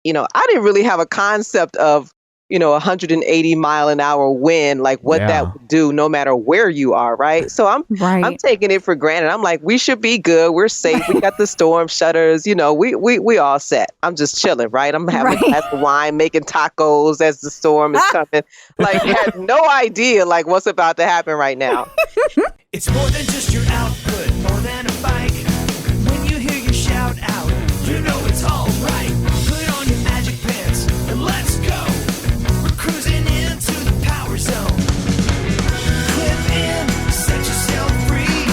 I didn't really have a concept of, 180 mile an hour wind, like what that would do no matter where you are, right? So I'm taking it for granted. I'm like, we should be good. We're safe. We got the storm shutters. We all set. I'm just chilling, right? I'm having a glass of wine, making tacos as the storm is coming. Like, had no idea like what's about to happen right now. It's more than just your output, more than a bike. When you hear your shout out, you know it's all right. Put on your magic pants and let's go. We're cruising into the power zone. Clip in, set yourself free.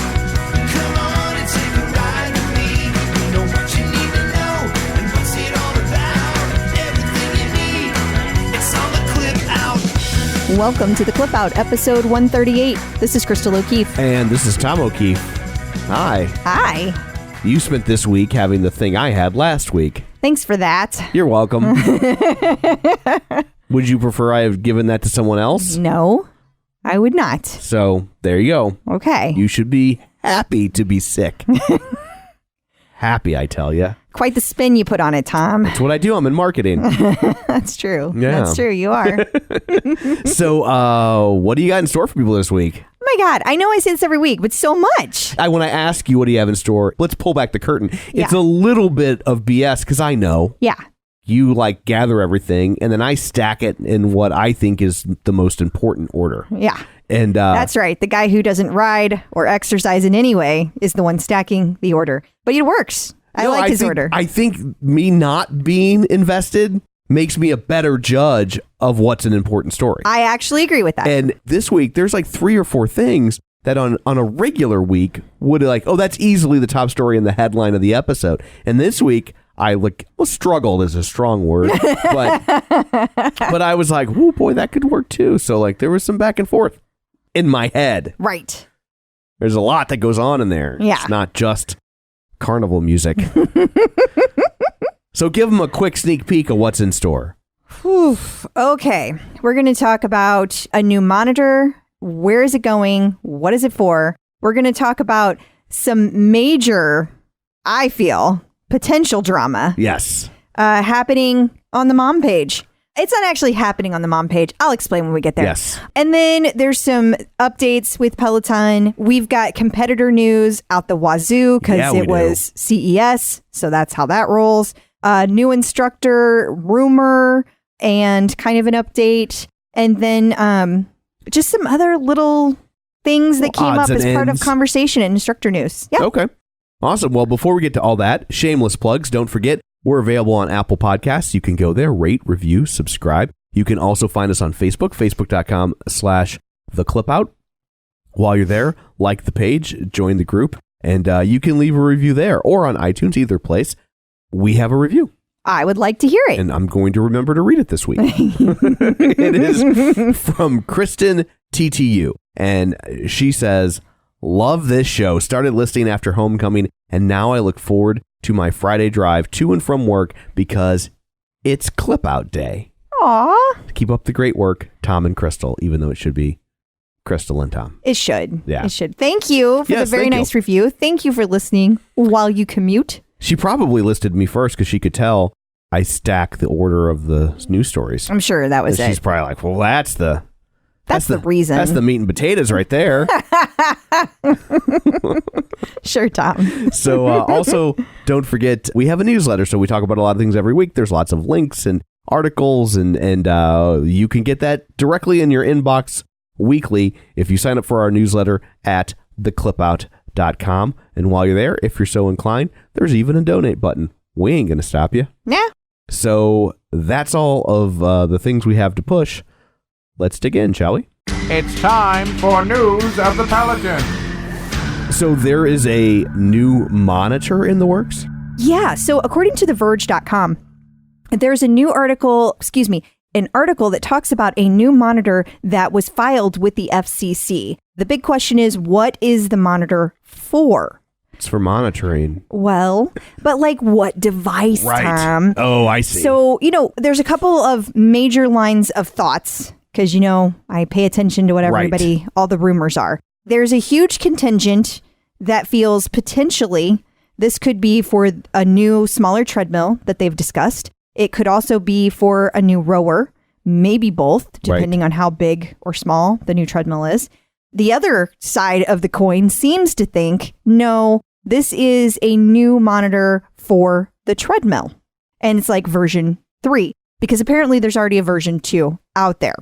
Come on and take a ride with me. You know what you need to know and what's it all about. Everything you need, it's on the Clip Out. Welcome to the Clip Out, episode 138. This is Crystal O'Keefe. And this is Tom O'Keefe. Hi. Hi. You spent this week having the thing I had last week. Thanks for that. You're welcome. Would you prefer I have given that to someone else? No, I would not. So, there you go. Okay. You should be happy to be sick. Happy, I tell you. Quite the spin you put on it, Tom. That's what I do. I'm in marketing. That's true. Yeah. That's true. You are. So, what do you got in store for people this week? Oh my God. I know I say this every week, but so much. When I ask you what do you have in store, let's pull back the curtain. Yeah. It's a little bit of BS because I know. Yeah. You gather everything and then I stack it in what I think is the most important order. Yeah. And that's right. The guy who doesn't ride or exercise in any way is the one stacking the order. But it works. I like his order. I think me not being invested makes me a better judge of what's an important story. I actually agree with that. And this week, there's 3 or 4 things that on a regular week would that's easily the top story in the headline of the episode. And this week, struggled is a strong word, but I was like, oh boy, that could work too. So there was some back and forth in my head. Right. There's a lot that goes on in there. Yeah. It's not just carnival music. So give them a quick sneak peek of what's in store. Whew. Okay. We're going to talk about a new monitor. Where is it going? What is it for? We're going to talk about some major, I feel, potential drama. Yes. Happening on the mom page. It's not actually happening on the mom page. I'll explain when we get there. Yes. And then there's some updates with Peloton. We've got competitor news out the wazoo because it was CES. So that's how that rolls. New instructor rumor and kind of an update. And then just some other little things that came up as part of conversation and instructor news. Yeah. Okay. Awesome. Well, before we get to all that, shameless plugs, don't forget, we're available on Apple Podcasts. You can go there, rate, review, subscribe. You can also find us on Facebook, facebook.com/theclipout. While you're there, like the page, join the group, and you can leave a review there or on iTunes, either place. We have a review. I would like to hear it. And I'm going to remember to read it this week. It is from Kristen TTU. And she says, love this show. Started listening after homecoming, and now I look forward to my Friday drive to and from work because it's Clip Out Day. Aw. Keep up the great work, Tom and Crystal, even though it should be Crystal and Tom. It should. Yeah. It should. Thank you for the very nice review. Thank you for listening while you commute. She probably listed me first because she could tell I stack the order of the news stories. I'm sure that was it. She's probably like, well, that's the reason. That's the meat and potatoes right there. Sure, Tom. So also, don't forget, we have a newsletter. So we talk about a lot of things every week. There's lots of links and articles, and you can get that directly in your inbox weekly if you sign up for our newsletter at theclipout.com. And while you're there, if you're so inclined, there's even a donate button. We ain't going to stop you. Yeah. So that's all of the things we have to push. Let's dig in, shall we? It's time for news of the Peloton. So there is a new monitor in the works? Yeah. So according to TheVerge.com, there's a new article, an article that talks about a new monitor that was filed with the FCC. The big question is, what is the monitor for? It's for monitoring. Well, but what device, right. Tom? Oh, I see. So, there's a couple of major lines of thoughts because, I pay attention to what everybody, all the rumors are. There's a huge contingent that feels potentially this could be for a new, smaller treadmill that they've discussed. It could also be for a new rower, maybe both, depending on how big or small the new treadmill is. The other side of the coin seems to think, no, this is a new monitor for the treadmill. And it's like version 3, because apparently there's already a version 2 out there.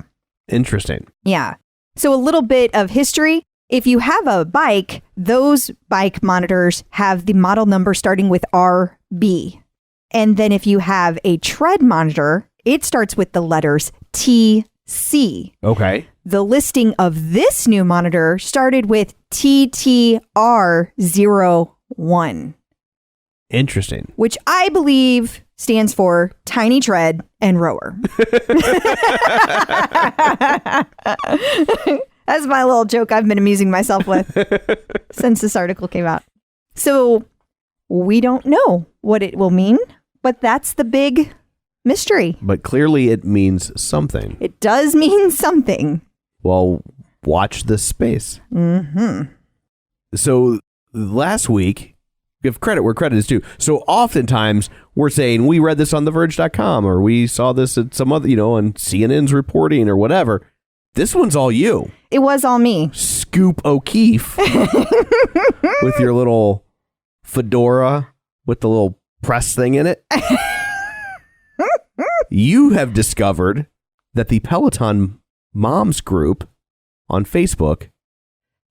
Interesting. Yeah. So a little bit of history. If you have a bike, those bike monitors have the model number starting with RB. And then if you have a tread monitor, it starts with the letters TC. Okay. The listing of this new monitor started with TTR01. Interesting. Which I believe stands for Tiny Tread and Rower. That's my little joke I've been amusing myself with since this article came out. So we don't know what it will mean, but that's the big mystery. But clearly it means something. It does mean something. Well, watch this space. Mm-hmm. So last week, give credit where credit is due. So oftentimes we're saying we read this on TheVerge.com or we saw this at some other, on CNN's reporting or whatever. This one's all you. It was all me. Scoop O'Keefe with your little fedora with the little press thing in it. You have discovered that the Peloton Moms group on Facebook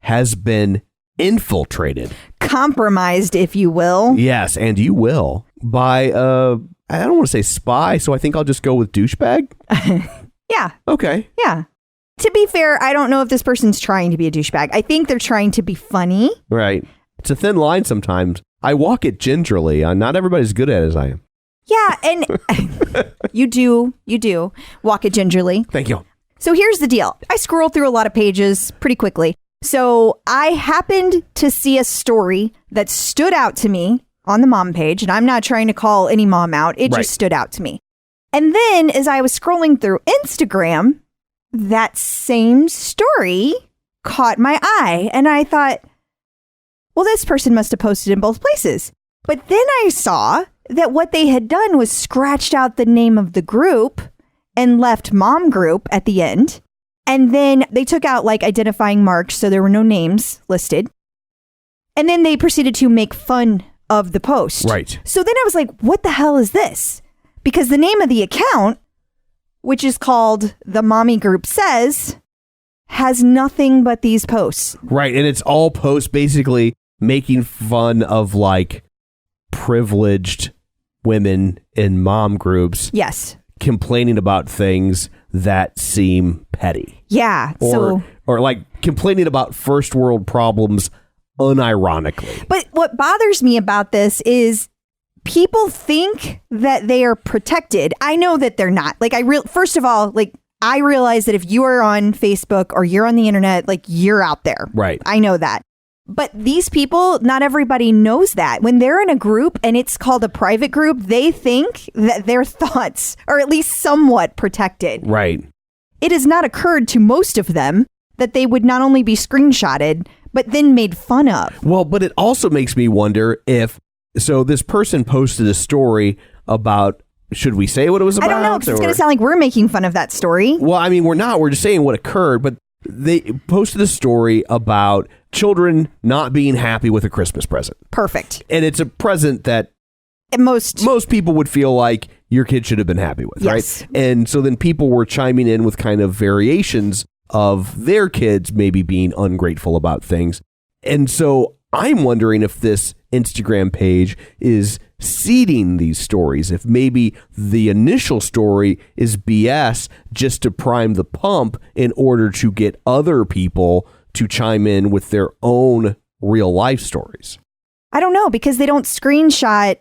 has been infiltrated. Compromised, if you will. Yes, and you will. By, I don't want to say spy, so I think I'll just go with douchebag. Yeah. Okay. Yeah. To be fair, I don't know if this person's trying to be a douchebag. I think they're trying to be funny. Right. It's a thin line sometimes. I walk it gingerly. Not everybody's good at it as I am. Yeah, and you do walk it gingerly. Thank you. So here's the deal. I scroll through a lot of pages pretty quickly. So I happened to see a story that stood out to me on the mom page, and I'm not trying to call any mom out. It just stood out to me. And then as I was scrolling through Instagram, that same story caught my eye, and I thought, well, this person must have posted in both places. But then I saw that what they had done was scratched out the name of the group and left mom group at the end. And then they took out like identifying marks, so there were no names listed. And then they proceeded to make fun of the post. Right. So then I was like, what the hell is this? Because the name of the account, which is called The Mommy Group Says, has nothing but these posts. Right. And it's all posts basically making fun of like privileged women in mom groups. Yes. Complaining about things that seem petty. Yeah. Or like complaining about first world problems unironically. But what bothers me about this is people think that they are protected. I know that they're not. Like first of all, like I realize that if you are on Facebook or you're on the internet, like you're out there. Right. I know that. But these people, not everybody knows that. When they're in a group and it's called a private group, they think that their thoughts are at least somewhat protected. Right. It has not occurred to most of them that they would not only be screenshotted, but then made fun of. Well, but it also makes me wonder if, so this person posted a story about, should we say what it was about? I don't know, because it's going to sound like we're making fun of that story. Well, I mean, we're not. We're just saying what occurred, but they posted a story about children not being happy with a Christmas present. Perfect. And it's a present that most people would feel like your kid should have been happy with, yes. Right? And so then people were chiming in with kind of variations of their kids maybe being ungrateful about things. And so I'm wondering if this Instagram page is seeding these stories, if maybe the initial story is BS just to prime the pump in order to get other people to chime in with their own real life stories. I don't know, because they don't screenshot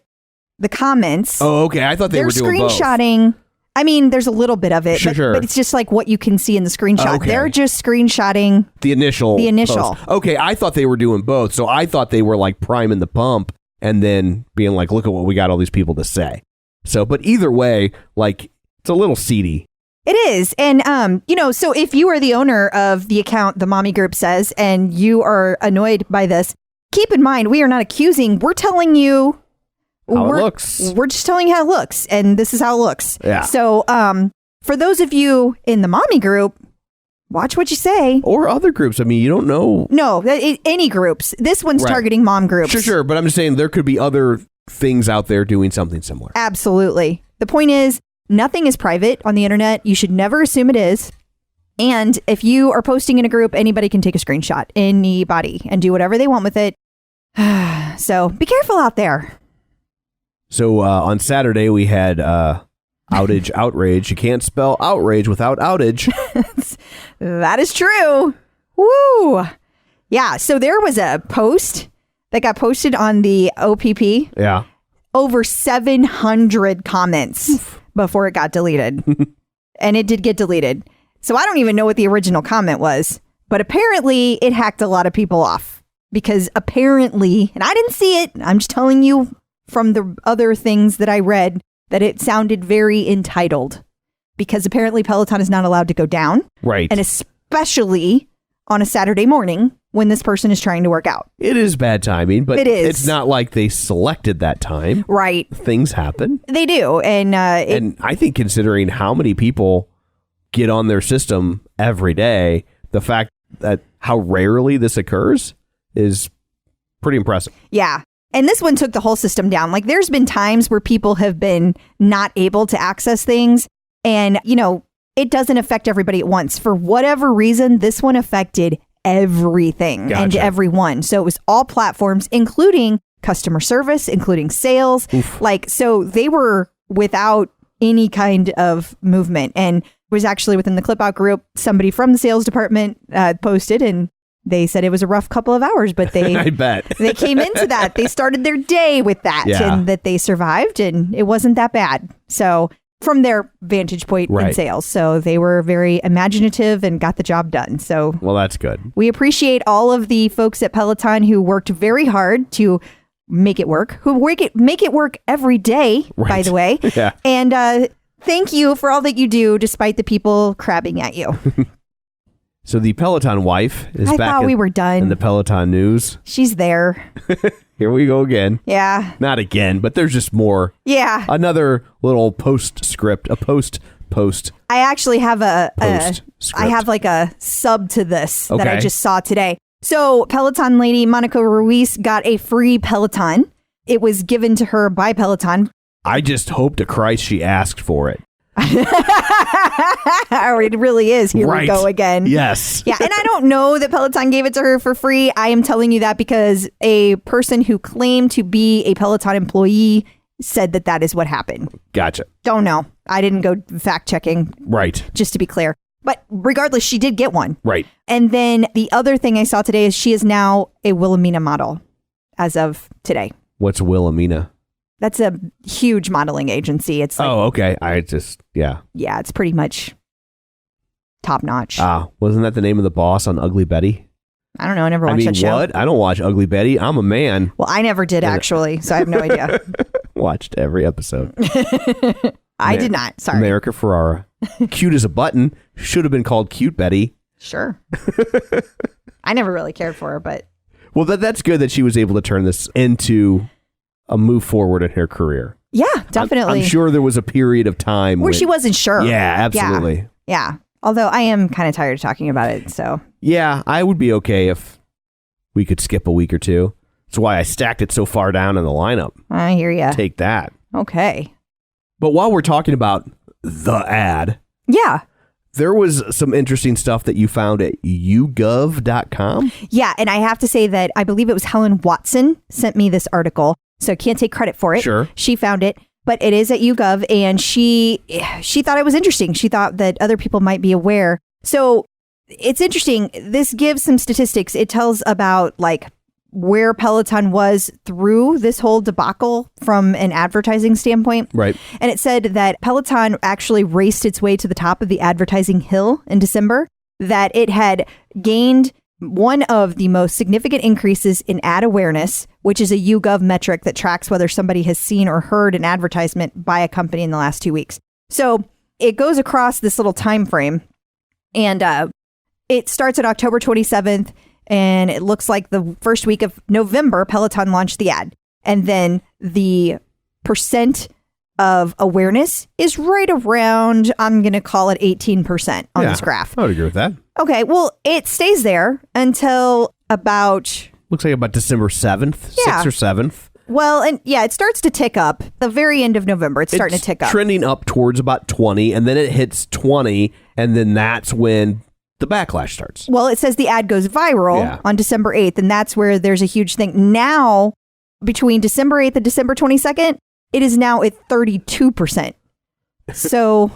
the comments. Oh, okay. I thought they were doing both. They're screenshotting. I mean, there's a little bit of it, Sure. But it's just like what you can see in the screenshot. Okay. They're just screenshotting the initial. Post. Okay, I thought they were doing both. So I thought they were like priming the pump and then being like, look at what we got all these people to say. So, but either way, like, it's a little seedy. It is. And, so if you are the owner of the account, The Mommy Group Says, and you are annoyed by this, keep in mind, we are not accusing. We're telling you how it looks. We're just telling you how it looks, and this is how it looks. Yeah. So for those of you in the mommy group, watch what you say. Or other groups. I mean, you don't know. No, any groups. This one's targeting mom groups. Sure. But I'm just saying there could be other things out there doing something similar. Absolutely. The point is, nothing is private on the internet. You should never assume it is. And if you are posting in a group, anybody can take a screenshot, anybody, and do whatever they want with it. So be careful out there. So on Saturday, we had outage outrage. You can't spell outrage without outage. That is true. Woo. Yeah. So there was a post that got posted on the OPP. Yeah. Over 700 comments before it got deleted. And it did get deleted. So I don't even know what the original comment was, but apparently it hacked a lot of people off because apparently, and I didn't see it, I'm just telling you from the other things that I read, that it sounded very entitled because apparently Peloton is not allowed to go down. Right. And especially on a Saturday morning when this person is trying to work out. It is bad timing, but it is. It's not like they selected that time. Right. Things happen. They do. And I think considering how many people get on their system every day, the fact that how rarely this occurs is pretty impressive. Yeah. And this one took the whole system down. Like there's been times where people have been not able to access things and, you know, it doesn't affect everybody at once. For whatever reason, this one affected everything and everyone. So it was all platforms, including customer service, including sales. Oof. Like, so they were without any kind of movement. And it was actually within the Clip Out group, somebody from the sales department posted and they said it was a rough couple of hours, but they I bet they came into that. They started their day with that and that they survived and it wasn't that bad. So from their vantage point in sales. So they were very imaginative and got the job done. So well, that's good. We appreciate all of the folks at Peloton who worked very hard to make it work, make it work every day, by the way. Yeah. And thank you for all that you do, despite the people crabbing at you. So the Peloton wife is back. I thought we were done. In the Peloton news. She's there. Here we go again. Yeah. Not again, but there's just more. Yeah. Another little postscript, a post. I actually have I Postscript. have like a sub to this that I just saw today. So Peloton lady Monica Ruiz got a free Peloton. It was given to her by Peloton. I just hope to Christ she asked for it. It really is. Here we go again. Yes. Yeah. And I don't know that Peloton gave it to her for free. I am telling you that because a person who claimed to be a Peloton employee said that that is what happened. Gotcha. Don't know. I didn't go fact checking. Right. Just to be clear. But regardless, she did get one. Right. And then the other thing I saw today is she is now a Wilhelmina model as of today. What's Wilhelmina? That's a huge modeling agency. It's like, okay. Yeah, it's pretty much top notch. Wasn't that the name of the boss on Ugly Betty? I don't know. I never watched that show. What? I don't watch Ugly Betty. I'm a man. Well, I never did actually, so I have no idea. Watched every episode. I did not. Sorry. America Ferrara. Cute as a button. Should have been called Cute Betty. Sure. I never really cared for her, but. Well, that's good that she was able to turn this into a move forward in her career. Yeah, definitely. I'm sure there was a period of time where she wasn't sure. Yeah, absolutely. Yeah. Although I am kind of tired of talking about it, so. Yeah, I would be okay if we could skip a week or two. That's why I stacked it so far down in the lineup. I hear ya. Take that. Okay. But while we're talking about the ad. Yeah. There was some interesting stuff that you found at YouGov.com. Yeah, and I have to say that I believe it was Helen Watson sent me this article, so I can't take credit for it. Sure. She found it, but it is at YouGov, and she thought it was interesting. She thought that other people might be aware. So it's interesting. This gives some statistics. It tells about like where Peloton was through this whole debacle from an advertising standpoint. Right. And it said that Peloton actually raced its way to the top of the advertising hill in December, that it had gained one of the most significant increases in ad awareness, which is a YouGov metric that tracks whether somebody has seen or heard an advertisement by a company in the last 2 weeks. So it goes across this little time frame, and it starts at October 27th. And it looks like the first week of November, Peloton launched the ad. And then the of awareness is right around, I'm going to call it 18% on this graph. I would agree with that. Okay, well, it stays there until about... Looks like about December 7th, 6th or 7th. Well, and it starts to tick up. The very end of November, it's starting to tick up. Trending up towards about 20, and then it hits 20, and then that's when the backlash starts. Well, it says the ad goes viral on December 8th, and that's where there's a huge thing. Now, between December 8th and December 22nd, it is now at 32%. So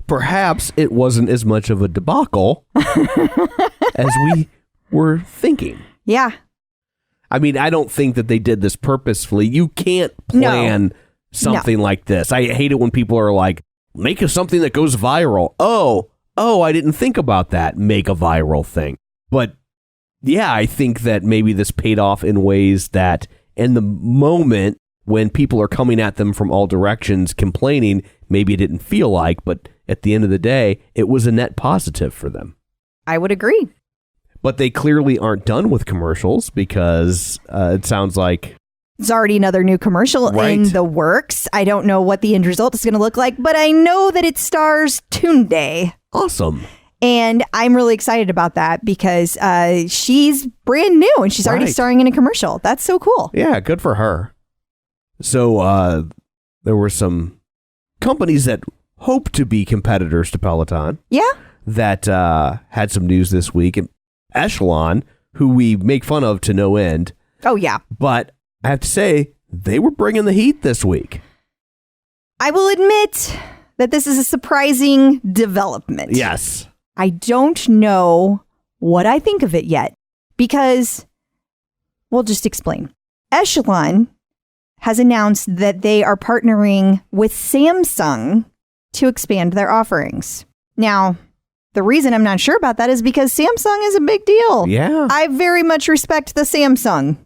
perhaps it wasn't as much of a debacle as we were thinking. Yeah. I mean, I don't think that they did this purposefully. You can't plan something like this. I hate it when people are like, make something that goes viral. Oh, I didn't think about that. Make a viral thing. But yeah, I think that maybe this paid off in ways that in the moment when people are coming at them from all directions complaining, maybe it didn't feel like, but at the end of the day, it was a net positive for them. I would agree. But they clearly aren't done with commercials because it sounds like there's already another new commercial in the works. I don't know what the end result is going to look like, but I know that it stars Tunde. Awesome. And I'm really excited about that because she's brand new and she's already starring in a commercial. That's so cool. Yeah, good for her. So there were some companies that hope to be competitors to Peloton. Yeah. That had some news this week. And Echelon, who we make fun of to no end. Oh, yeah. But I have to say, they were bringing the heat this week. I will admit that this is a surprising development. Yes. I don't know what I think of it yet because, we'll just explain. Echelon has announced that they are partnering with Samsung to expand their offerings. Now, the reason I'm not sure about that is because Samsung is a big deal. Yeah. I very much respect the Samsung.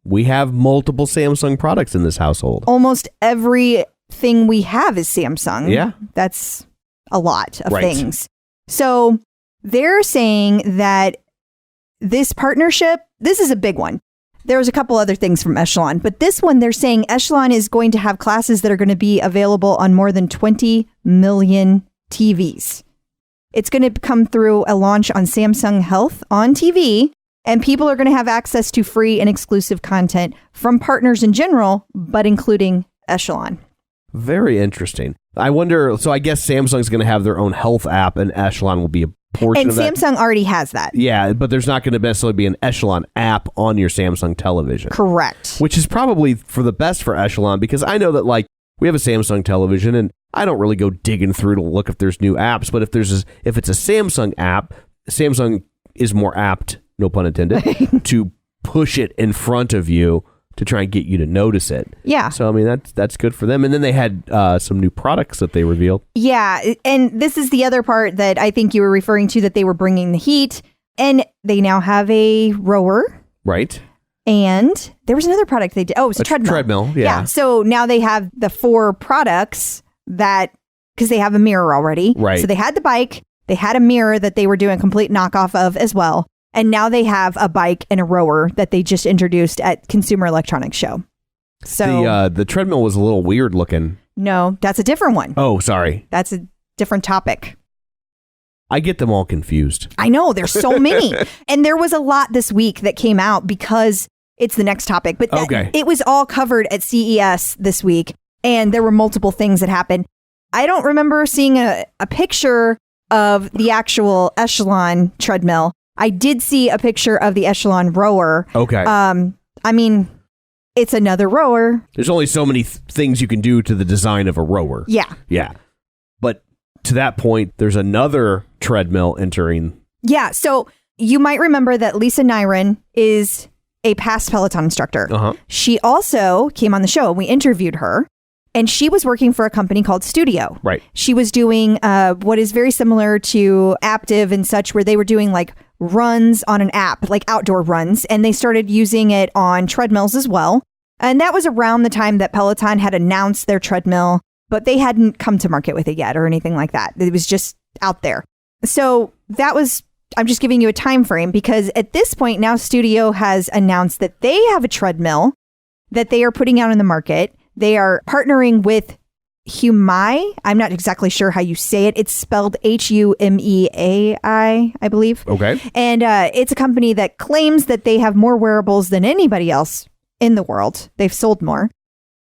We have multiple Samsung products in this household. Almost everything we have is Samsung. Yeah. That's a lot of things. So they're saying that this partnership, this is a big one. There's a couple other things from Echelon, but this one, they're saying Echelon is going to have classes that are going to be available on more than 20 million TVs. It's going to come through a launch on Samsung Health on TV, and people are going to have access to free and exclusive content from partners in general, but including Echelon. Very interesting. I wonder, so I guess Samsung's going to have their own health app, and Echelon will be a portion of that. And Samsung already has that. Yeah, but there's not going to necessarily be an Echelon app on your Samsung television. Correct. Which is probably for the best for Echelon, because I know that, like, we have a Samsung television, and I don't really go digging through to look if there's new apps, but if it's a Samsung app, Samsung is more apt, no pun intended, to push it in front of you to try and get you to notice it. Yeah. So, I mean, that's good for them. And then they had some new products that they revealed. Yeah. And this is the other part that I think you were referring to, that they were bringing the heat. And they now have a rower. Right. And there was another product they did. Oh, it was a treadmill. Treadmill, yeah. So now they have the 4 products that, because they have a mirror already. Right. So they had the bike. They had a mirror that they were doing a complete knockoff of as well. And now they have a bike and a rower that they just introduced at Consumer Electronics Show. So the treadmill was a little weird looking. No, that's a different one. Oh, sorry. That's a different topic. I get them all confused. I know, there's so many. And there was a lot this week that came out because it's the next topic. But it was all covered at CES this week. And there were multiple things that happened. I don't remember seeing a picture of the actual Echelon treadmill. I did see a picture of the Echelon rower. Okay. I mean, it's another rower. There's only so many things you can do to the design of a rower. Yeah. Yeah. But to that point, there's another treadmill entering. Yeah. So you might remember that Lisa Nyron is a past Peloton instructor. Uh-huh. She also came on the show and we interviewed her. And she was working for a company called Studio. Right. She was doing what is very similar to Aptive and such, where they were doing like runs on an app, like outdoor runs. And they started using it on treadmills as well. And that was around the time that Peloton had announced their treadmill, but they hadn't come to market with it yet or anything like that. It was just out there. So that was, I'm just giving you a time frame because at this point now Studio has announced that they have a treadmill that they are putting out in the market They are partnering with Humai. I'm not exactly sure how you say it. It's spelled Humeai, I believe. Okay. And it's a company that claims that they have more wearables than anybody else in the world. They've sold more.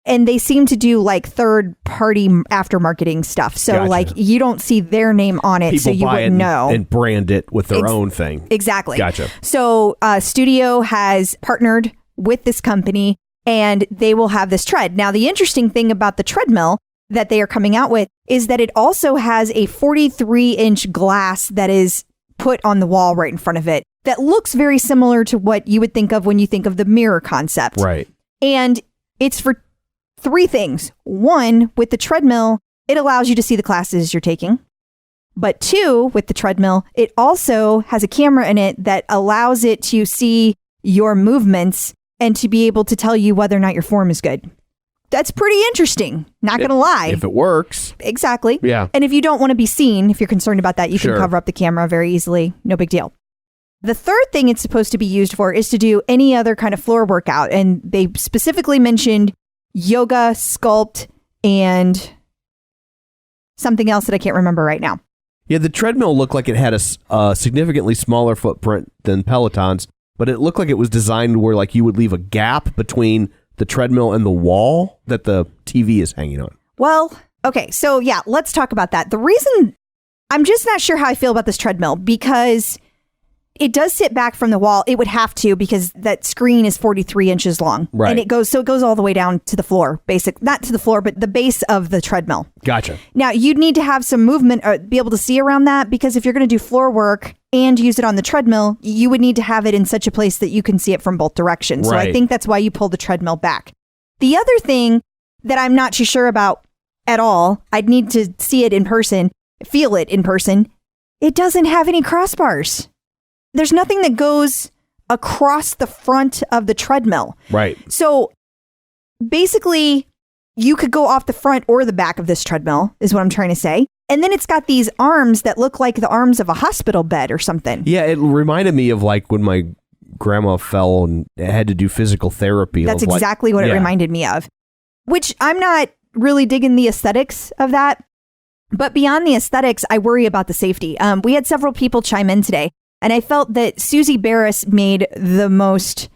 And they seem to do like third-party aftermarketing stuff. So Gotcha. like you don't see their name on it, People so you buy wouldn't it know. and brand it with their own thing. Exactly. Gotcha. So Studio has partnered with this company and they will have this tread. Now, the interesting thing about the treadmill that they are coming out with is that it also has a 43-inch glass that is put on the wall right in front of it that looks very similar to what you would think of when you think of the mirror concept. Right. And it's for 3 things. 1, with the treadmill, it allows you to see the classes you're taking. But 2, with the treadmill, it also has a camera in it that allows it to see your movements and to be able to tell you whether or not your form is good. That's pretty interesting. Not going to lie. If it works. Exactly. Yeah. And if you don't want to be seen, if you're concerned about that, you Sure. can cover up the camera very easily. No big deal. The third thing it's supposed to be used for is to do any other kind of floor workout. And they specifically mentioned yoga, sculpt, and something else that I can't remember right now. Yeah, the treadmill looked like it had a significantly smaller footprint than Peloton's, but it looked like it was designed where like you would leave a gap between the treadmill and the wall that the TV is hanging on. Well, okay. So yeah, let's talk about that. The reason I'm just not sure how I feel about this treadmill because it does sit back from the wall. It would have to because that screen is 43 inches long. Right. And it goes all the way down to the floor, not to the floor, but the base of the treadmill. Gotcha. Now, you'd need to have some movement or be able to see around that because if you're going to do floor work and use it on the treadmill, you would need to have it in such a place that you can see it from both directions. So I Right. think that's why you pull the treadmill back. The other thing that I'm not too sure about at all, I'd need to see it in person, feel it in person. It doesn't have any crossbars. There's nothing that goes across the front of the treadmill. Right. So basically, you could go off the front or the back of this treadmill, is what I'm trying to say. And then it's got these arms that look like the arms of a hospital bed or something. Yeah, it reminded me of like when my grandma fell and had to do physical therapy. That's of, like- exactly what it Yeah. reminded me of, which I'm not really digging the aesthetics of that. But beyond the aesthetics, I worry about the safety. We had several people chime in today, and I felt that Susie Barris made the most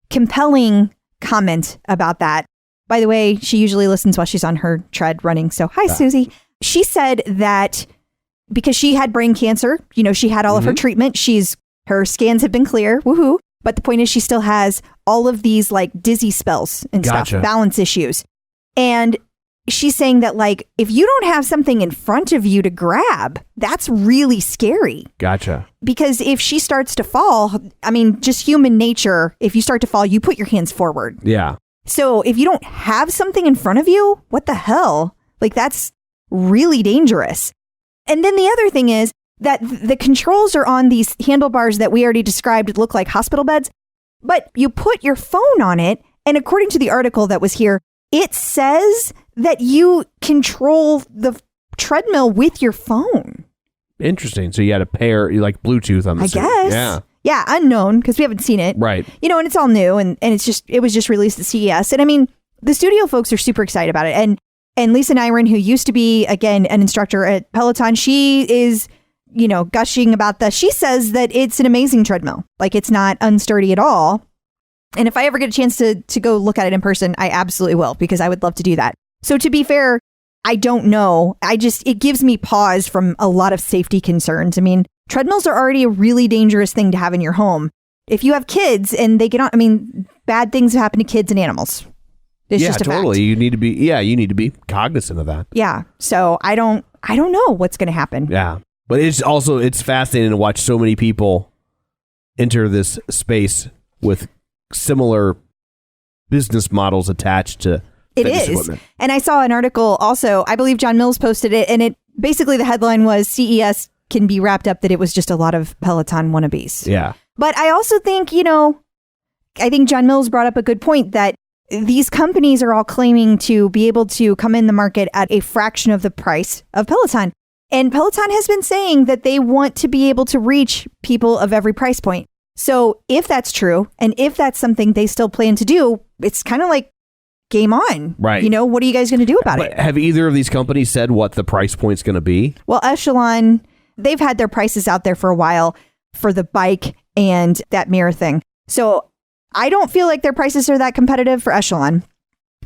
compelling comment about that. By the way, she usually listens while she's on her tread running. So hi, Susie. She said that because she had brain cancer, she had all of her treatment. Her scans have been clear. Woohoo. But the point is she still has all of these like dizzy spells and Gotcha. stuff, balance issues. And she's saying that like, if you don't have something in front of you to grab, that's really scary. Gotcha. Because if she starts to fall, I mean, just human nature, if you start to fall, you put your hands forward. Yeah. So if you don't have something in front of you, what the hell? Like that's really dangerous. And then the other thing is that the controls are on these handlebars that we already described look like hospital beds, but you put your phone on it. And according to the article that was here, it says that you control the treadmill with your phone. Interesting. So you had a pair, like Bluetooth on the I suit. guess. Yeah. Yeah, unknown because we haven't seen it. Right. And it's all new and it was just released at CES. And I mean, the studio folks are super excited about it. And Lisa Nyron, who used to be, again, an instructor at Peloton, she is, gushing about this. She says that it's an amazing treadmill. Like it's not unsturdy at all. And if I ever get a chance to go look at it in person, I absolutely will because I would love to do that. So to be fair, I don't know. It gives me pause from a lot of safety concerns. I mean, treadmills are already a really dangerous thing to have in your home. If you have kids and they get on, I mean, bad things happen to kids and animals. It's just a totally. fact. You need to be cognizant of that. Yeah. So I don't know what's going to happen. Yeah. But it's fascinating to watch so many people enter this space with similar business models attached to fitness equipment. And I saw an article also, I believe John Mills posted it, and it basically the headline was CES can be wrapped up that it was just a lot of Peloton wannabes. Yeah. But I also think, I think John Mills brought up a good point that these companies are all claiming to be able to come in the market at a fraction of the price of Peloton. And Peloton has been saying that they want to be able to reach people of every price point. So if that's true, and if that's something they still plan to do, it's kind of like game on. Right. What are you guys going to do about it? Have either of these companies said what the price point's going to be? Well, Echelon, they've had their prices out there for a while for the bike and that mirror thing. So I don't feel like their prices are that competitive for Echelon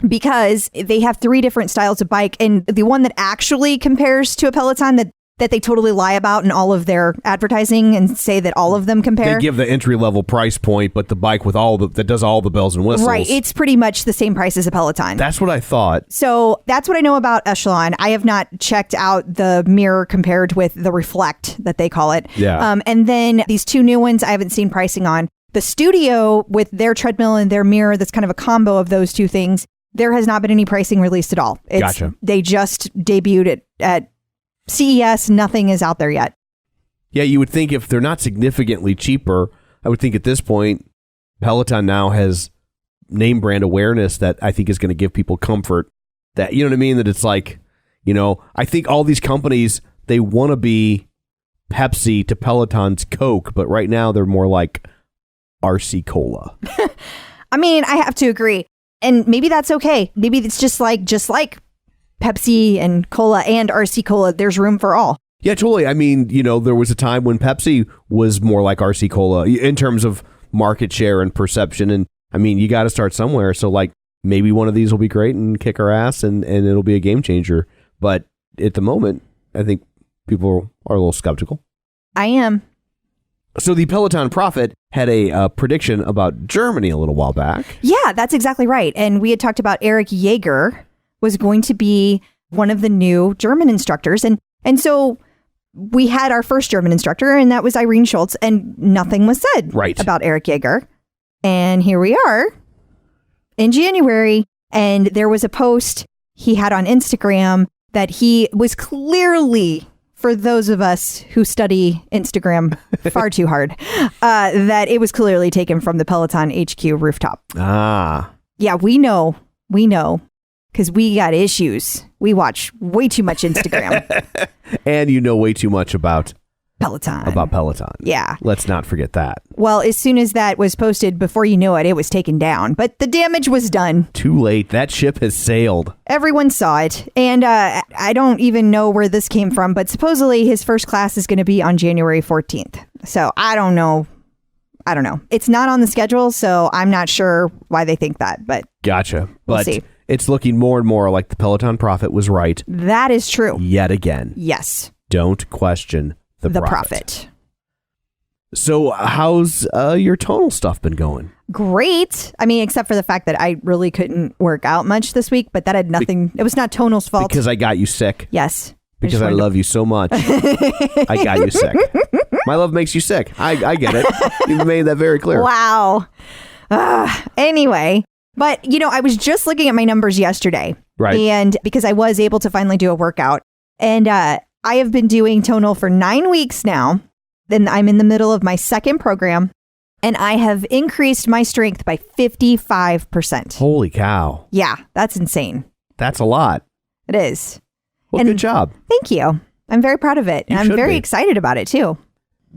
because they have 3 different styles of bike. And the one that actually compares to a Peloton that they totally lie about in all of their advertising and say that all of them compare. They give the entry-level price point, but the bike with that does all the bells and whistles. Right. It's pretty much the same price as a Peloton. That's what I thought. So that's what I know about Echelon. I have not checked out the mirror compared with the Reflect that they call it. Yeah. And then these 2 new ones I haven't seen pricing on. The Studio with their treadmill and their mirror, that's kind of a combo of those 2 things. There has not been any pricing released at all. Gotcha. They just debuted it at CES. Nothing is out there yet. Yeah, you would think if they're not significantly cheaper, I would think at this point, Peloton now has name brand awareness that I think is going to give people comfort. That, you know what I mean? That it's like, I think all these companies, they want to be Pepsi to Peloton's Coke, but right now they're more like RC Cola. I mean, I have to agree. And maybe that's okay. Maybe it's just like Pepsi and Cola and RC Cola. There's room for all. Yeah, totally. I mean, there was a time when Pepsi was more like RC Cola in terms of market share and perception. And I mean, you got to start somewhere. So like maybe one of these will be great and kick our ass and it'll be a game changer. But at the moment, I think people are a little skeptical. I am. So the Peloton Prophet had a prediction about Germany a little while back. Yeah, that's exactly right. And we had talked about Eric Jaeger was going to be one of the new German instructors. And so we had our first German instructor, and that was Irene Schultz, and nothing was said about Eric Jaeger. And here we are in January, and there was a post he had on Instagram that he was clearly, for those of us who study Instagram far too hard, that it was clearly taken from the Peloton HQ rooftop. Ah. Yeah, we know, because we got issues. We watch way too much Instagram. And way too much about Peloton. Yeah. Let's not forget that. Well, as soon as that was posted, before you know it, it was taken down. But the damage was done. Too late. That ship has sailed. Everyone saw it. And I don't even know where this came from, but supposedly his first class is going to be on January 14th. So I don't know. It's not on the schedule, so I'm not sure why they think that. But gotcha. We'll see. It's looking more and more like the Peloton Prophet was right. That is true. Yet again. Yes. Don't question the prophet. prophet. So how's your tonal stuff been going? Great. I mean, except for the fact that I really couldn't work out much this week, but that had nothing. It was not tonal's fault. Because I got you sick. Yes. Because I love you so much. I got you sick. My love makes you sick. I get it. You've made that very clear. Wow. Anyway, but I was just looking at my numbers yesterday. Right. And because I was able to finally do a workout. And I have been doing tonal for 9 weeks now. Then I'm in the middle of my second program. And I have increased my strength by 55%. Holy cow. Yeah, that's insane. That's a lot. It is. Well, good job. Thank you. I'm very proud of it. And I'm very excited about it, too.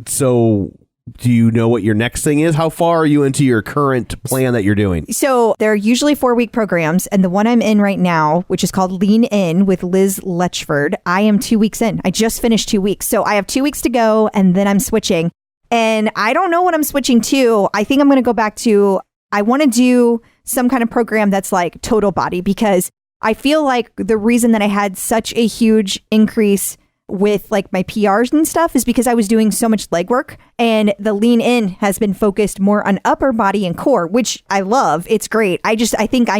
So do you know what your next thing is? How far are you into your current plan that you're doing? So they're usually 4-week programs. And the one I'm in right now, which is called Lean In with Liz Letchford, I am 2 weeks in. I just finished 2 weeks. So I have 2 weeks to go and then I'm switching. And I don't know what I'm switching to. I think I'm going to go back to, I want to do some kind of program that's like total body, because I feel like the reason that I had such a huge increase with like my PRs and stuff is because I was doing so much leg work, and the Lean In has been focused more on upper body and core, which I love. It's great. I think I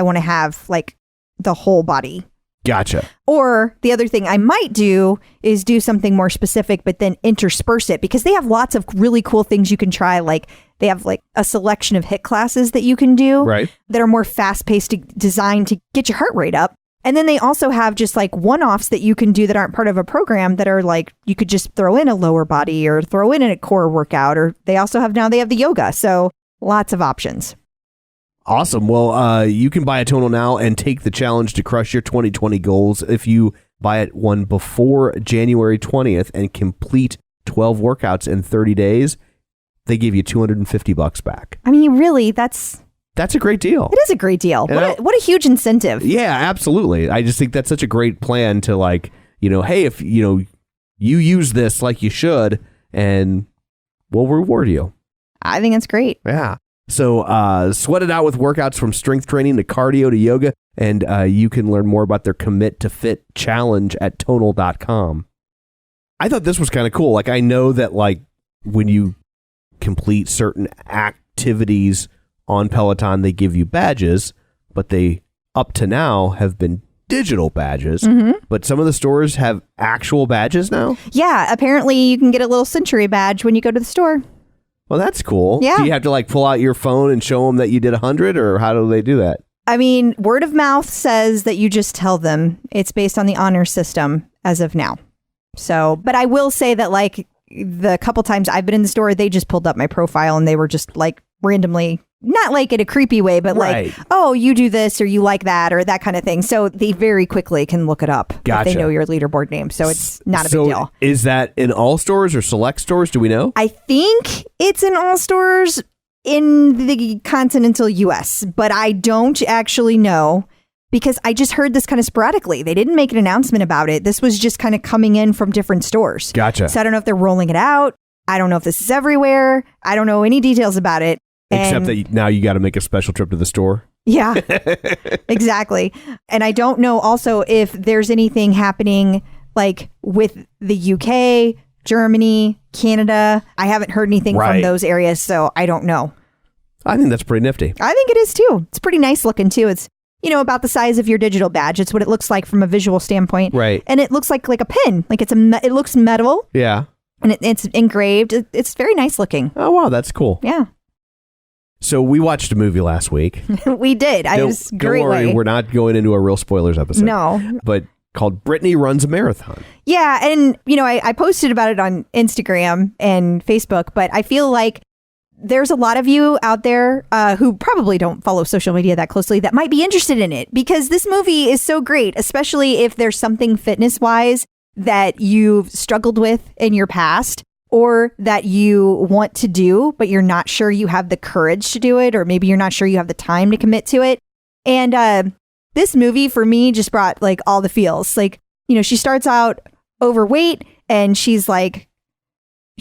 want to have like the whole body. Gotcha. Or the other thing I might do is do something more specific, but then intersperse it, because they have lots of really cool things you can try. Like they have like a selection of HIIT classes that you can do that are more fast paced, designed to get your heart rate up. And then they also have just like one-offs that you can do that aren't part of a program that are like, you could just throw in a lower body or throw in a core workout, or they have the yoga. So lots of options. Awesome. Well, you can buy a tonal now and take the challenge to crush your 2020 goals. If you buy one before January 20th and complete 12 workouts in 30 days, they give you $250 back. I mean, really, that's that's a great deal. It is a great deal. What a huge incentive. Yeah, absolutely. I just think that's such a great plan to like, hey, if, you use this like you should, and we'll reward you. I think it's great. Yeah. So sweat it out with workouts from strength training to cardio to yoga. And you can learn more about their Commit to Fit challenge at tonal.com. I thought this was kind of cool. Like, I know that like when you complete certain activities on Peloton, they give you badges, but they up to now have been digital badges. Mm-hmm. But some of the stores have actual badges now. Yeah. Apparently you can get a little Century badge when you go to the store. Well, that's cool. Yeah. Do you have to like pull out your phone and show them that you did 100, or how do they do that? I mean, word of mouth says that you just tell them. It's based on the honor system as of now. So, but I will say that like the couple times I've been in the store, they just pulled up my profile and they were just like randomly, not like in a creepy way, but like, oh, you do this or you like that or that kind of thing. So they very quickly can look it up if they know your leaderboard name. So it's not a big deal. Is that in all stores or select stores? Do we know? I think it's in all stores in the continental US, but I don't actually know because I just heard this kind of sporadically. They didn't make an announcement about it. This was just kind of coming in from different stores. Gotcha. So I don't know if they're rolling it out. I don't know if this is everywhere. I don't know any details about it. Except that now you got to make a special trip to the store. Yeah, exactly. And I don't know also if there's anything happening like with the UK, Germany, Canada. I haven't heard anything from those areas, so I don't know. I think that's pretty nifty. I think it is too. It's pretty nice looking too. It's, about the size of your digital badge. It's what it looks like from a visual standpoint. Right. And it looks like a pin. Like it looks metal. Yeah. And it's engraved. It's very nice looking. Oh, wow. That's cool. Yeah. So we watched a movie last week. We did. It was great. Don't worry, we're not going into a real spoilers episode. No. But called Brittany Runs a Marathon. Yeah. And, I posted about it on Instagram and Facebook, but I feel like there's a lot of you out there who probably don't follow social media that closely that might be interested in it because this movie is so great, especially if there's something fitness-wise that you've struggled with in your past or that you want to do, but you're not sure you have the courage to do it, or maybe you're not sure you have the time to commit to it. And this movie for me just brought like all the feels. Like, she starts out overweight and she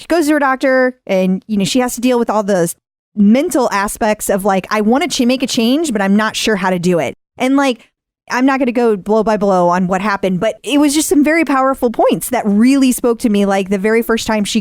goes to her doctor and, she has to deal with all the mental aspects of like, I want to make a change, but I'm not sure how to do it. And like, I'm not going to go blow by blow on what happened, but it was just some very powerful points that really spoke to me. Like the very first time she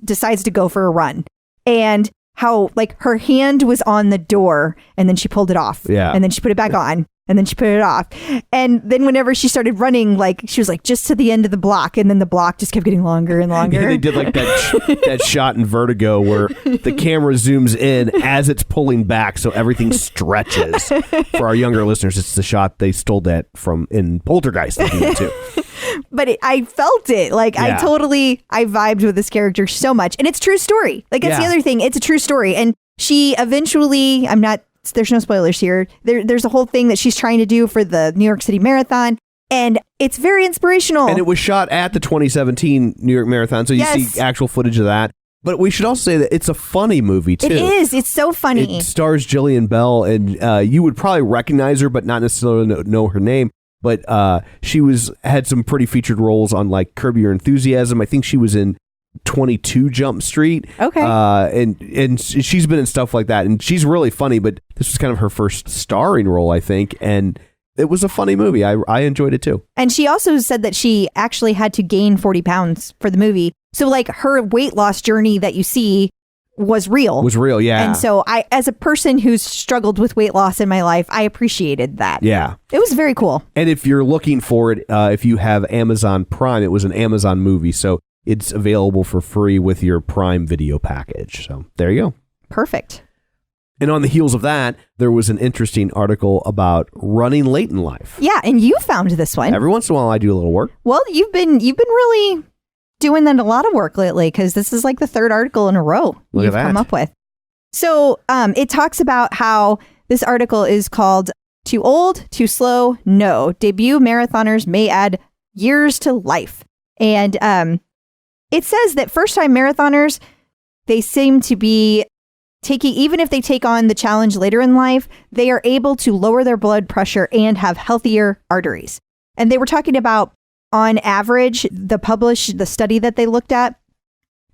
decides to go for a run and how like her hand was on the door and then she pulled it off. Yeah. And then she put it back on. And then she put it off. And then whenever she started running, like she was like just to the end of the block. And then the block just kept getting longer and longer. Yeah, they did like that shot in Vertigo where the camera zooms in as it's pulling back. So everything stretches. For our younger listeners, it's the shot they stole that from in Poltergeist. Too. But I felt it. Like I vibed with this character so much. And it's a true story. Like that's the other thing. It's a true story. And she eventually, there's no spoilers here. There's a whole thing that she's trying to do for the New York City Marathon. And it's very inspirational. And it was shot at the 2017 New York Marathon. So you see actual footage of that. But we should also say that it's a funny movie, too. It is. It's so funny. It stars Jillian Bell. And you would probably recognize her, but not necessarily know her name. But she had some pretty featured roles on like Curb Your Enthusiasm. I think she was in 22 Jump Street. Okay. And she's been in stuff like that, and she's really funny, but this was kind of her first starring role, I think, and it was a funny movie. I enjoyed it too. And she also said that she actually had to gain 40 pounds for the movie. So like her weight loss journey that you see was real. Yeah. And so I, as a person who's struggled with weight loss in my life, I appreciated that. Yeah. It was very cool. And if you're looking for it, if you have Amazon Prime, it was an Amazon movie, so it's available for free with your Prime Video package. So there you go. Perfect. And on the heels of that, there was an interesting article about running late in life. Yeah, and you found this one. Every once in a while, I do a little work. Well, you've been really doing that a lot of work lately, because this is like the third article in a row you've come up with. So it talks about how this article is called "Too Old, Too Slow, No. Debut Marathoners May Add Years to Life." And it says that first-time marathoners, they seem to be even if they take on the challenge later in life, they are able to lower their blood pressure and have healthier arteries. And they were talking about, on average, the study that they looked at,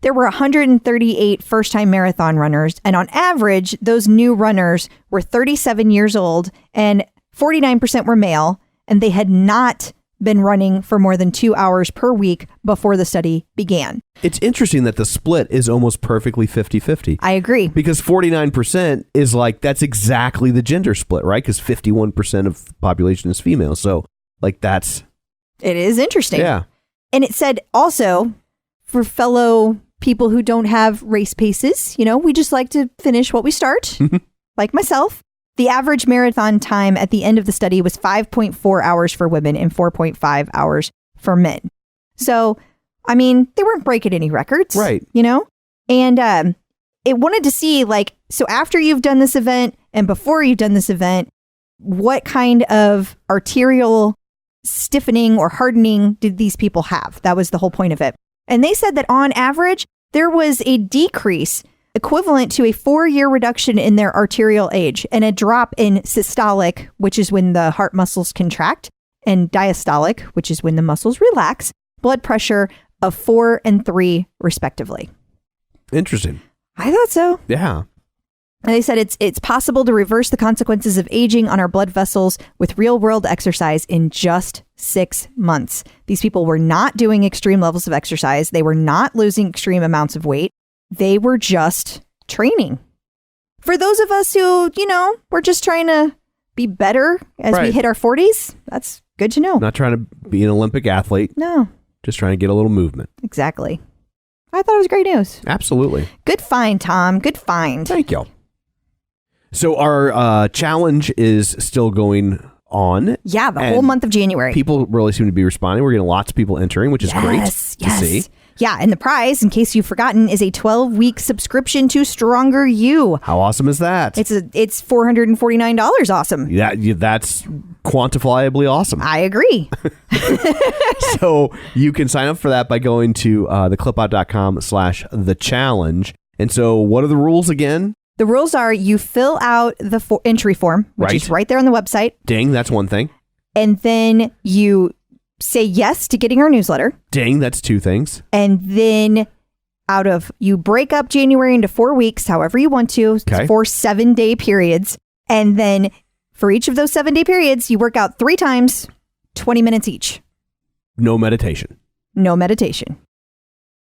there were 138 first-time marathon runners. And on average, those new runners were 37 years old and 49% were male. And they had not been running for more than 2 hours per week before the study began. It's interesting that the split is almost perfectly 50-50. I agree. Because 49% is like, that's exactly the gender split, right? Because 51% of the population is female. So like it is interesting. Yeah. And it said also, for fellow people who don't have race paces, we just like to finish what we start, like myself. The average marathon time at the end of the study was 5.4 hours for women and 4.5 hours for men. So, I mean, they weren't breaking any records. Right. And it wanted to see, so after you've done this event and before you've done this event, what kind of arterial stiffening or hardening did these people have? That was the whole point of it. And they said that on average, there was a decrease equivalent to a 4-year reduction in their arterial age and a drop in systolic, which is when the heart muscles contract, and diastolic, which is when the muscles relax, blood pressure of 4 and 3, respectively. Interesting. I thought so. Yeah. And they said it's possible to reverse the consequences of aging on our blood vessels with real-world exercise in just 6 months. These people were not doing extreme levels of exercise. They were not losing extreme amounts of weight. They were just training. For those of us who, we're just trying to be better as we hit our 40s, that's good to know. Not trying to be an Olympic athlete. No. Just trying to get a little movement. Exactly. I thought it was great news. Absolutely. Good find, Tom. Good find. Thank you. So our challenge is still going on. Yeah, the whole month of January. People really seem to be responding. We're getting lots of people entering, which is great to see. Yeah, and the prize, in case you've forgotten, is a 12-week subscription to Stronger You. How awesome is that? It's $449 awesome. Yeah, that's quantifiably awesome. I agree. So you can sign up for that by going to theclipout.com/thechallenge. And so what are the rules again? The rules are you fill out the entry form, which is right there on the website. Ding, that's one thing. And then you say yes to getting our newsletter. Ding, that's 2 things. And then you break up January into 4 weeks, however you want to, for 7-day periods. And then for each of those 7-day periods, you work out 3 times, 20 minutes each. No meditation. No meditation.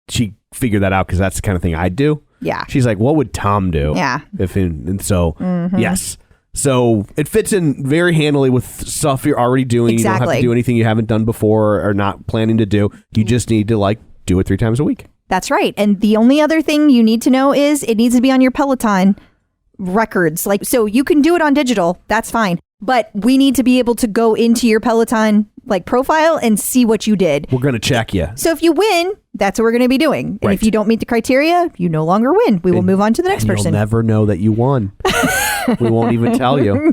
She figured that out because that's the kind of thing I'd do. Yeah. She's like, what would Tom do? Yeah. Yes. So it fits in very handily with stuff you're already doing. Exactly. You don't have to do anything you haven't done before or not planning to do. You just need to do it 3 times a week. That's right. And the only other thing you need to know is it needs to be on your Peloton records. So you can do it on digital. That's fine. But we need to be able to go into your Peloton profile and see what you did. We're going to check you. So if you win, that's what we're going to be doing. And if you don't meet the criteria, you no longer win. We will move on to the next person. You'll never know that you won. We won't even tell you.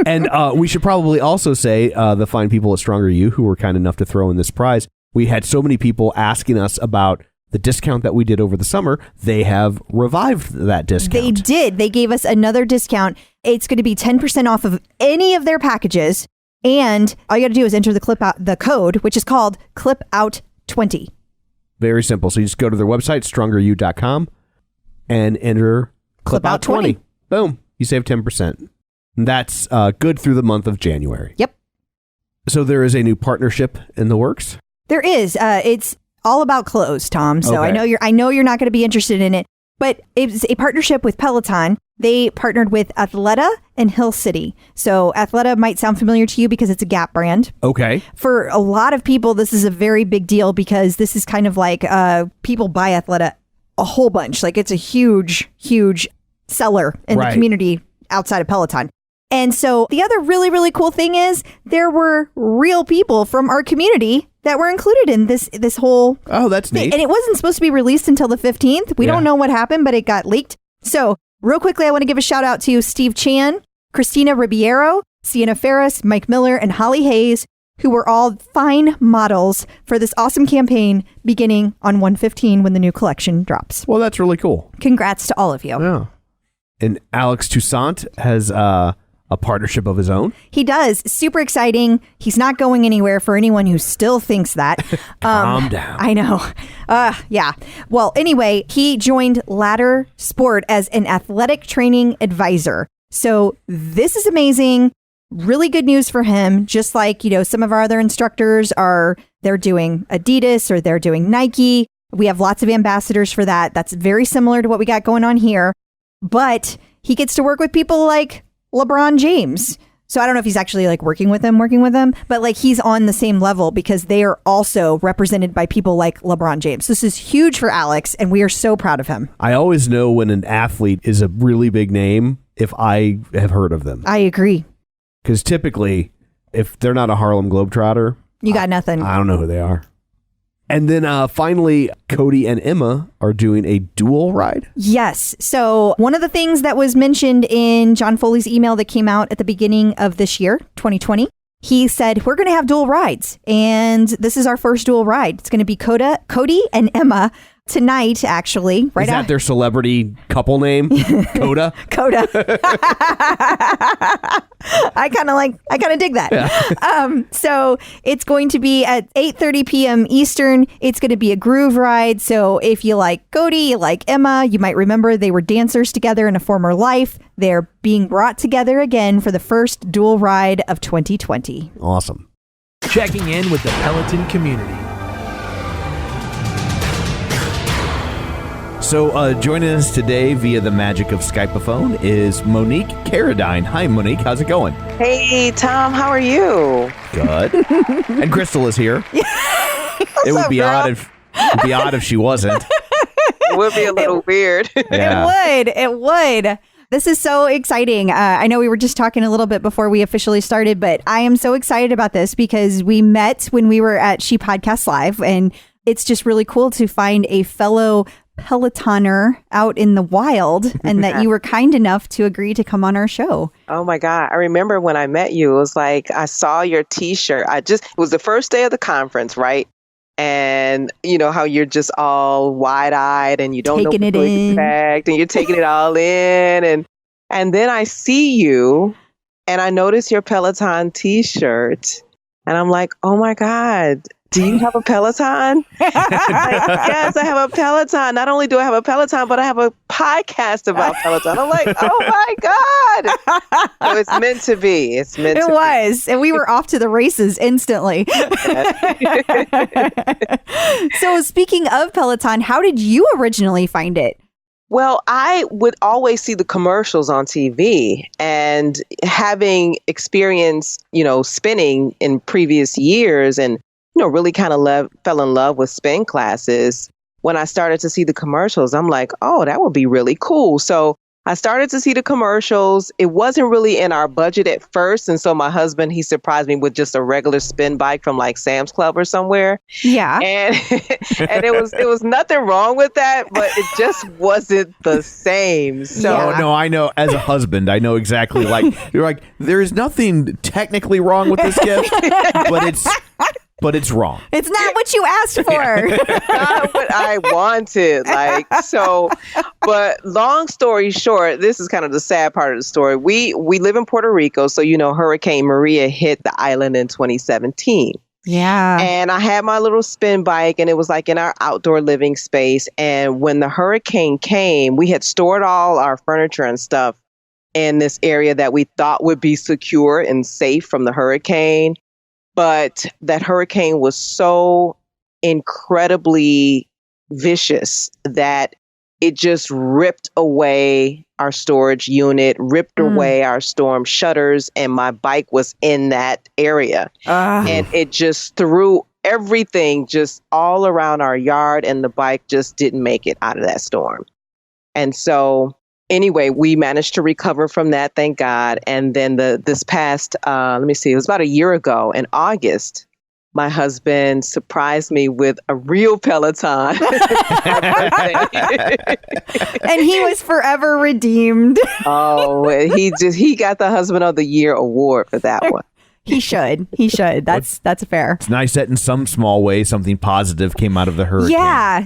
And we should probably also say the fine people at Stronger You who were kind enough to throw in this prize. We had so many people asking us about the discount that we did over the summer. They have revived that discount. They did. They gave us another discount. It's going to be 10% off of any of their packages. And all you got to do is enter the code, which is called ClipOut20. Very simple. So you just go to their website, strongeryou.com, and enter ClipOut20. Boom. You save 10%. And that's good through the month of January. Yep. So there is a new partnership in the works? There is. It's all about clothes, Tom. So okay. I know you're not going to be interested in it, but it's a partnership with Peloton. They partnered with Athleta and Hill City. So Athleta might sound familiar to you because it's a Gap brand. Okay. For a lot of people, this is a very big deal because this is kind of like people buy Athleta a whole bunch. It's a huge, huge seller in the community outside of Peloton. And so the other really, really cool thing is there were real people from our community that were included in this whole that's thing. neat. And it wasn't supposed to be released until the 15th. We don't know what happened, but it got leaked. So real quickly, I want to give a shout out to Steve Chan, Christina Ribeiro, Sienna Ferris, Mike Miller, and Holly Hayes, who were all fine models for this awesome campaign beginning on 1/15 when the new collection drops. Well, that's really cool. Congrats to all of you. Yeah. And Alex Toussaint has a partnership of his own. He does. Super exciting. He's not going anywhere for anyone who still thinks that. Calm down. I know. Yeah. Well, anyway, he joined Ladder Sport as an athletic training advisor. So this is amazing. Really good news for him. Just like, some of our other instructors they're doing Adidas or they're doing Nike. We have lots of ambassadors for that. That's very similar to what we got going on here. But he gets to work with people like LeBron James. So I don't know if he's actually like working with them, but like he's on the same level because they are also represented by people like LeBron James. This is huge for Alex, and we are so proud of him. I always know when an athlete is a really big name if I have heard of them. I agree. Because typically, if they're not a Harlem Globetrotter, you got nothing. I don't know who they are. And then finally, Cody and Emma are doing a dual ride. Yes. So one of the things that was mentioned in John Foley's email that came out at the beginning of this year, 2020, he said, we're going to have dual rides. And this is our first dual ride. It's going to be Cody and Emma tonight, actually. Right. Is that their celebrity couple name? Coda? Coda. I kind of dig that. Yeah. So it's going to be at 8:30 p.m. Eastern. It's going to be a groove ride. So if you like Cody, you like Emma, you might remember they were dancers together in a former life. They're being brought together again for the first dual ride of 2020. Awesome. Checking in with the Peloton community. So joining us today via the magic of Skypeophone is Monique Caradine. Hi, Monique. How's it going? Hey, Tom. How are you? Good. And Crystal is here. It would be odd if she wasn't. It would be a little weird. Yeah. It would. This is so exciting. I know we were just talking a little bit before we officially started, but I am so excited about this because we met when we were at She Podcast Live, and it's just really cool to find a fellow Pelotoner out in the wild and that you were kind enough to agree to come on our show. Oh my God. I remember when I met you, it was like, I saw your t-shirt. It was the first day of the conference, right? And you know how you're just all wide-eyed and you don't know what to expect and you're taking it all in. And then I see you and I notice your Peloton t-shirt and I'm like, oh my God. Do you have a Peloton? Yes, I have a Peloton. Not only do I have a Peloton, but I have a podcast about Peloton. I'm like, oh my God. So it's meant to be. It was. And we were off to the races instantly. So speaking of Peloton, how did you originally find it? Well, I would always see the commercials on TV, and having experienced, spinning in previous years and really kind of fell in love with spin classes. When I started to see the commercials, I'm like, oh, that would be really cool. So I started to see the commercials. It wasn't really in our budget at first. And so my husband, he surprised me with just a regular spin bike from like Sam's Club or somewhere. Yeah. And it was nothing wrong with that, but it just wasn't the same. So yeah. No, I know as a husband, I know exactly you're like, there is nothing technically wrong with this gift, but it's wrong. It's not what you asked for. Not what I wanted. But long story short, this is kind of the sad part of the story. We live in Puerto Rico. So, Hurricane Maria hit the island in 2017. Yeah. And I had my little spin bike and it was like in our outdoor living space. And when the hurricane came, we had stored all our furniture and stuff in this area that we thought would be secure and safe from the hurricane. But that hurricane was so incredibly vicious that it just ripped away our storage unit, ripped away our storm shutters, and my bike was in that area. And it just threw everything just all around our yard, and the bike just didn't make it out of that storm. And so anyway, we managed to recover from that, thank God. And then this past, it was about a year ago in August, my husband surprised me with a real Peloton. And he was forever redeemed. Oh, he got the Husband of the Year award for that one. He should. That's fair. It's nice that in some small way something positive came out of the hurricane.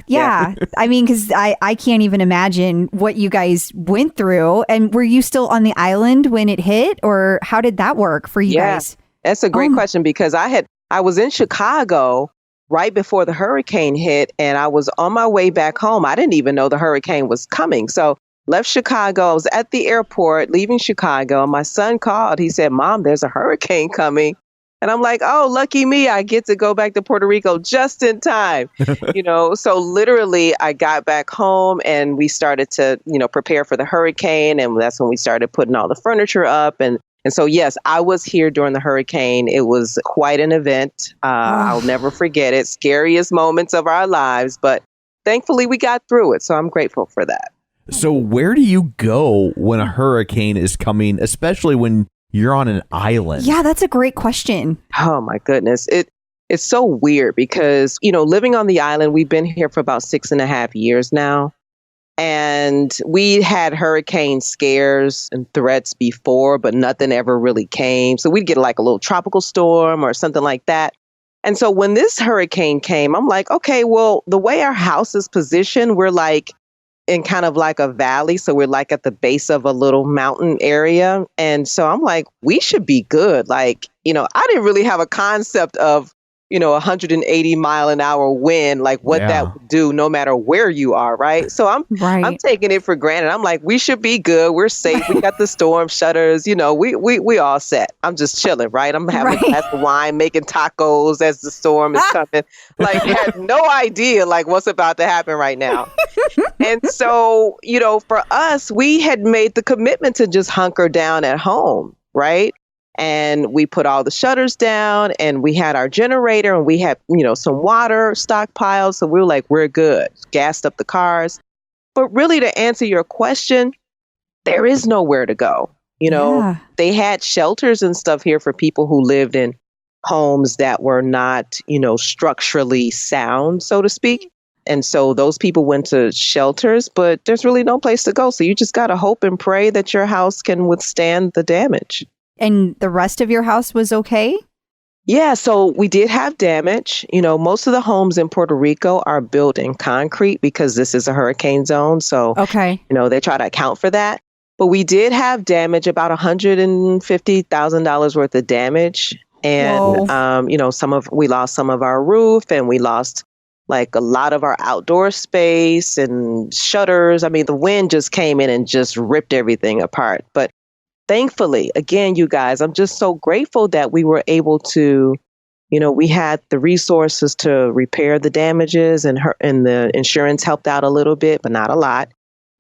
Yeah. I mean, because I can't even imagine what you guys went through. And were you still on the island when it hit, or how did that work for you guys? That's a great question, because I was in Chicago right before the hurricane hit, and I was on my way back home. I didn't even know the hurricane was coming. So left Chicago. I was at the airport leaving Chicago. My son called. He said, "Mom, there's a hurricane coming." And I'm like, "Oh, lucky me. I get to go back to Puerto Rico just in time." So literally I got back home and we started to, prepare for the hurricane. And that's when we started putting all the furniture up. And so, yes, I was here during the hurricane. It was quite an event. I'll never forget it. Scariest moments of our lives. But thankfully we got through it. So I'm grateful for that. So where do you go when a hurricane is coming, especially when you're on an island? Yeah, that's a great question. Oh, my goodness. It's so weird because, living on the island, we've been here for about 6.5 years now. And we had hurricane scares and threats before, but nothing ever really came. So we'd get like a little tropical storm or something like that. And so when this hurricane came, I'm like, okay, well, the way our house is positioned, we're like in kind of like a valley. So we're like at the base of a little mountain area. And so I'm like, we should be good. Like, I didn't really have a concept of, 180 mile an hour wind, like what that would do no matter where you are. Right. So I'm taking it for granted. I'm like, we should be good. We're safe. We got the storm shutters. We all set. I'm just chilling. Right. I'm having a glass of wine, making tacos as the storm is coming. Like, had no idea like what's about to happen right now. And so, for us, we had made the commitment to just hunker down at home. Right. And we put all the shutters down and we had our generator and we had, some water stockpiled. So we were like, we're good. Gassed up the cars. But really, to answer your question, there is nowhere to go. They had shelters and stuff here for people who lived in homes that were not, structurally sound, so to speak. And so those people went to shelters, but there's really no place to go. So you just got to hope and pray that your house can withstand the damage. And the rest of your house was okay? Yeah, so we did have damage. Most of the homes in Puerto Rico are built in concrete because this is a hurricane zone. So, they try to account for that. But we did have damage, about $150,000 worth of damage. And, we lost some of our roof and we lost like a lot of our outdoor space and shutters. I mean, the wind just came in and just ripped everything apart. But thankfully, again, you guys, I'm just so grateful that we were able to, we had the resources to repair the damages and the insurance helped out a little bit, but not a lot.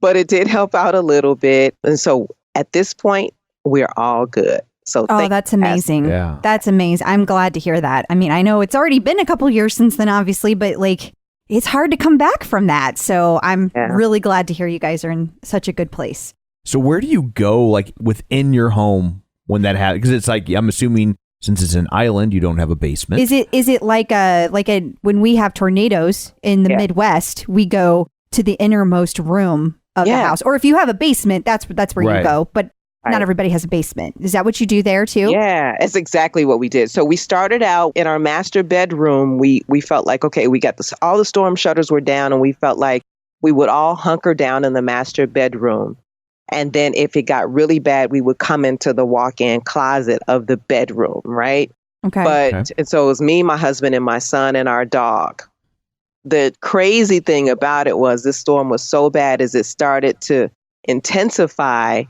But it did help out a little bit. And so at this point, we're all good. So that's amazing. Yeah. That's amazing. I'm glad to hear that. I mean, I know it's already been a couple years since then, obviously, but like it's hard to come back from that. So I'm really glad to hear you guys are in such a good place. So where do you go like within your home when that happens? Because it's like, I'm assuming since it's an island, you don't have a basement. Is it like a when we have tornadoes in the Midwest, we go to the innermost room of the house. Or if you have a basement, that's where you go. But not everybody has a basement. Is that what you do there too? Yeah, that's exactly what we did. So we started out in our master bedroom. We felt like, okay, we got all the storm shutters were down and we felt like we would all hunker down in the master bedroom. And then if it got really bad, we would come into the walk-in closet of the bedroom, right? Okay. And so it was me, my husband, and my son, and our dog. The crazy thing about it was this storm was so bad as it started to intensify.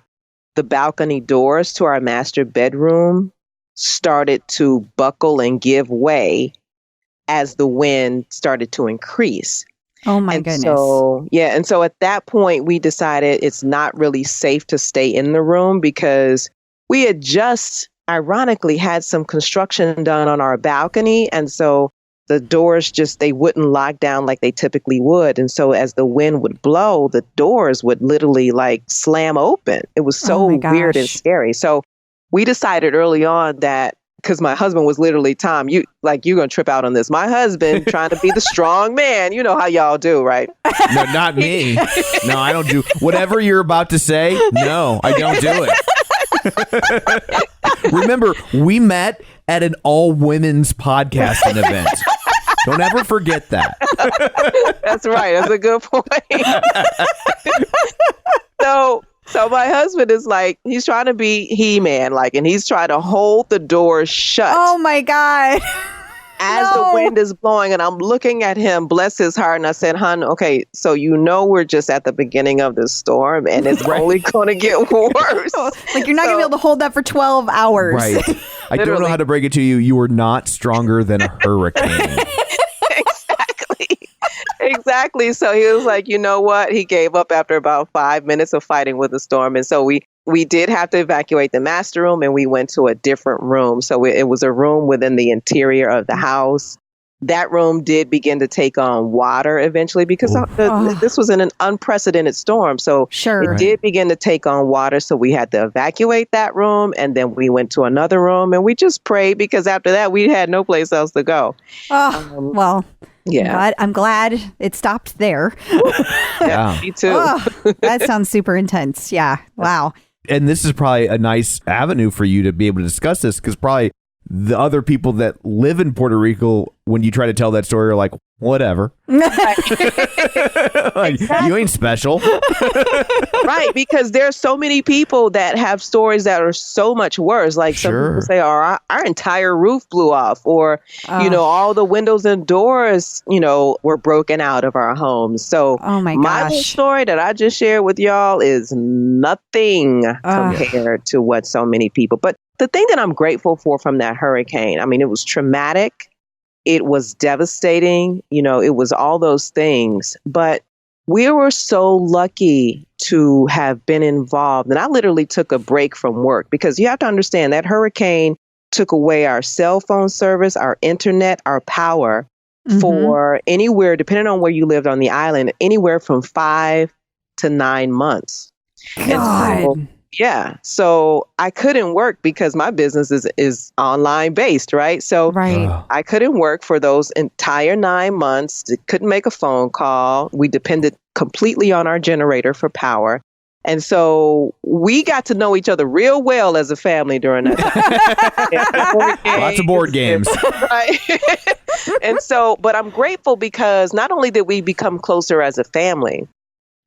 The balcony doors to our master bedroom started to buckle and give way as the wind started to increase. Oh my goodness. And so at that point, we decided it's not really safe to stay in the room because we had just ironically had some construction done on our balcony. And so the doors they wouldn't lock down like they typically would. And so as the wind would blow, the doors would literally like slam open. It was so weird and scary. So we decided early on that, because my husband was literally, Tom, you're going to trip out on this. My husband trying to be the strong man. You know how y'all do, right? No, not me. No, I don't do whatever you're about to say. No, I don't do it. Remember, we met at an all-women's podcasting event. Don't ever forget that. That's right. That's a good point. So my husband is like, he's trying to be He-Man, like, and he's trying to hold the door shut. Oh my God. As the wind is blowing, and I'm looking at him, bless his heart, and I said, hon, okay, so we're just at the beginning of this storm, and it's only going to get worse. Like, you're not going to be able to hold that for 12 hours. Right. I don't know how to break it to you. You are not stronger than a hurricane. Exactly. So he was like, you know what? He gave up after about 5 minutes of fighting with the storm. And so we did have to evacuate the master room, and we went to a different room. So it was a room within the interior of the house. That room did begin to take on water eventually because this was an unprecedented storm. So it did begin to take on water. So we had to evacuate that room, and then we went to another room, and we just prayed because after that we had no place else to go. Well, yeah, but I'm glad it stopped there. Yeah, me too. That sounds super intense. Yeah. Wow. And this is probably a nice avenue for you to be able to discuss this, because probably the other people that live in Puerto Rico, when you try to tell that story, are like, whatever. Like, you ain't special. Right, because there's so many people that have stories that are so much worse. Like some people say, our entire roof blew off, or, all the windows and doors, were broken out of our homes. So my little story that I just shared with y'all is nothing compared to what so many people. But the thing that I'm grateful for from that hurricane, I mean, it was traumatic. It was devastating. It was all those things. But we were so lucky to have been involved. And I literally took a break from work, because you have to understand that hurricane took away our cell phone service, our internet, our power for anywhere, depending on where you lived on the island, anywhere from 5 to 9 months. God. Yeah. So I couldn't work because my business is online based, right? So I couldn't work for those entire 9 months. Couldn't make a phone call. We depended completely on our generator for power. And so we got to know each other real well as a family during that time. Lots of board games. Right. And so, but I'm grateful because not only did we become closer as a family,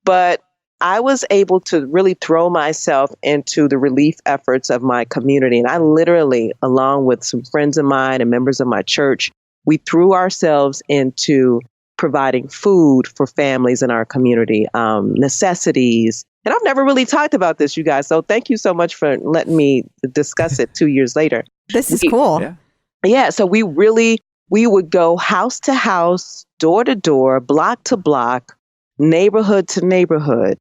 but I was able to really throw myself into the relief efforts of my community. And I literally, along with some friends of mine and members of my church, we threw ourselves into providing food for families in our community, necessities. And I've never really talked about this, you guys. So thank you so much for letting me discuss it 2 years later. This is cool. Yeah. So we would go house to house, door to door, block to block, neighborhood to neighborhood,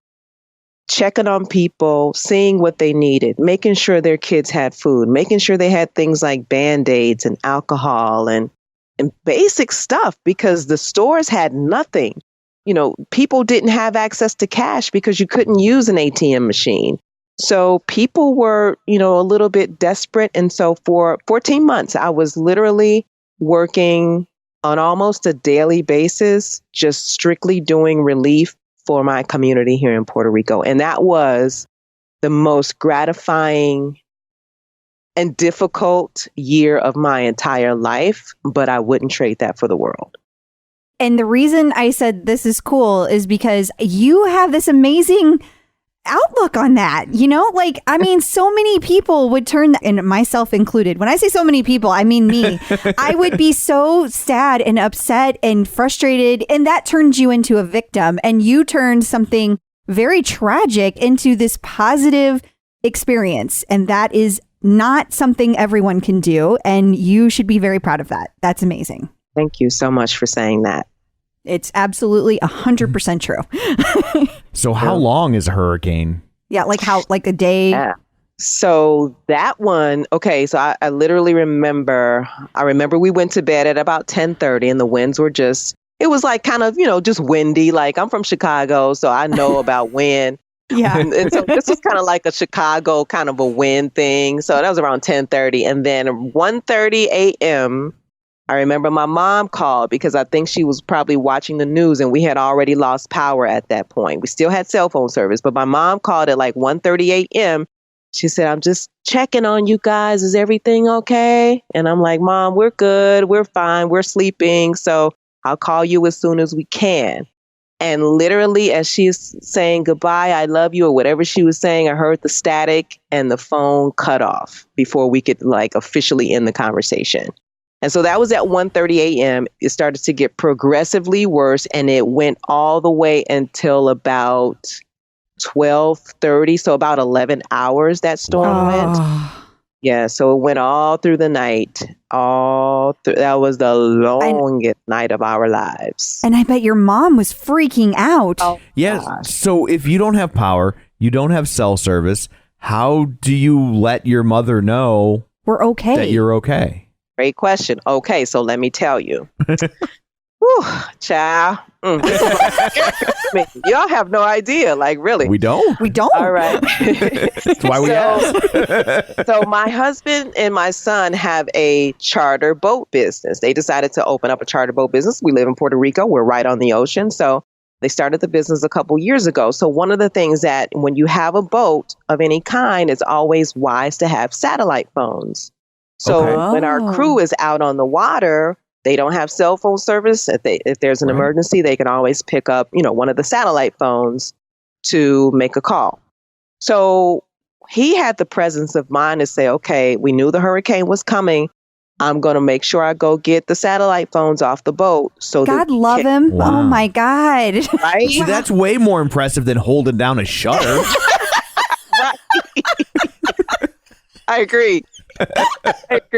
checking on people, seeing what they needed, making sure their kids had food, making sure they had things like Band-Aids and alcohol and basic stuff, because the stores had nothing. People didn't have access to cash because you couldn't use an ATM machine. So people were, a little bit desperate. And so for 14 months, I was literally working on almost a daily basis, just strictly doing relief for my community here in Puerto Rico. And that was the most gratifying and difficult year of my entire life, but I wouldn't trade that for the world. And the reason I said this is cool is because you have this amazing outlook on that. So many people would turn, and myself included. When I say so many people, I mean me. I would be so sad and upset and frustrated, and that turns you into a victim, and you turned something very tragic into this positive experience. And that is not something everyone can do, and you should be very proud of that. That's amazing. Thank you so much for saying that. It's absolutely 100% true. So how long is a hurricane? Yeah, like a day? Yeah. So that one, okay, so I literally remember we went to bed at about 10:30 and the winds were it was like kind of, just windy. Like, I'm from Chicago, so I know about wind. Yeah. And so this was kind of like a Chicago kind of a wind thing. So that was around 10:30. And then 1:30 a.m., I remember my mom called because I think she was probably watching the news, and we had already lost power at that point. We still had cell phone service, but my mom called at like 1:30 a.m. She said, I'm just checking on you guys. Is everything okay? And I'm like, Mom, we're good. We're fine. We're sleeping. So I'll call you as soon as we can. And literally, as she's saying goodbye, I love you, or whatever she was saying, I heard the static and the phone cut off before we could like officially end the conversation. And so that was at 1:30 a.m. It started to get progressively worse, and it went all the way until about 12:30, so about 11 hours that storm went. Yeah, so it went all through the night. That was the longest night of our lives. And I bet your mom was freaking out. Oh, yes. gosh. So if you don't have power, you don't have cell service, how do you let your mother know we're okay? That you're okay? Great question. Okay, so let me tell you. Whew, child. I mean, y'all have no idea, like really. We don't. All right. That's why we asked. So my husband and my son have a charter boat business. They decided to open up a charter boat business. We live in Puerto Rico. We're right on the ocean. So they started the business a couple years ago. So one of the things that when you have a boat of any kind, it's always wise to have satellite phones. So when our crew is out on the water, they don't have cell phone service. If there's an emergency, they can always pick up, one of the satellite phones to make a call. So he had the presence of mind to say, okay, we knew the hurricane was coming. I'm going to make sure I go get the satellite phones off the boat. So God love him. Wow. Oh my God. Right? See, that's way more impressive than holding down a shutter. I agree.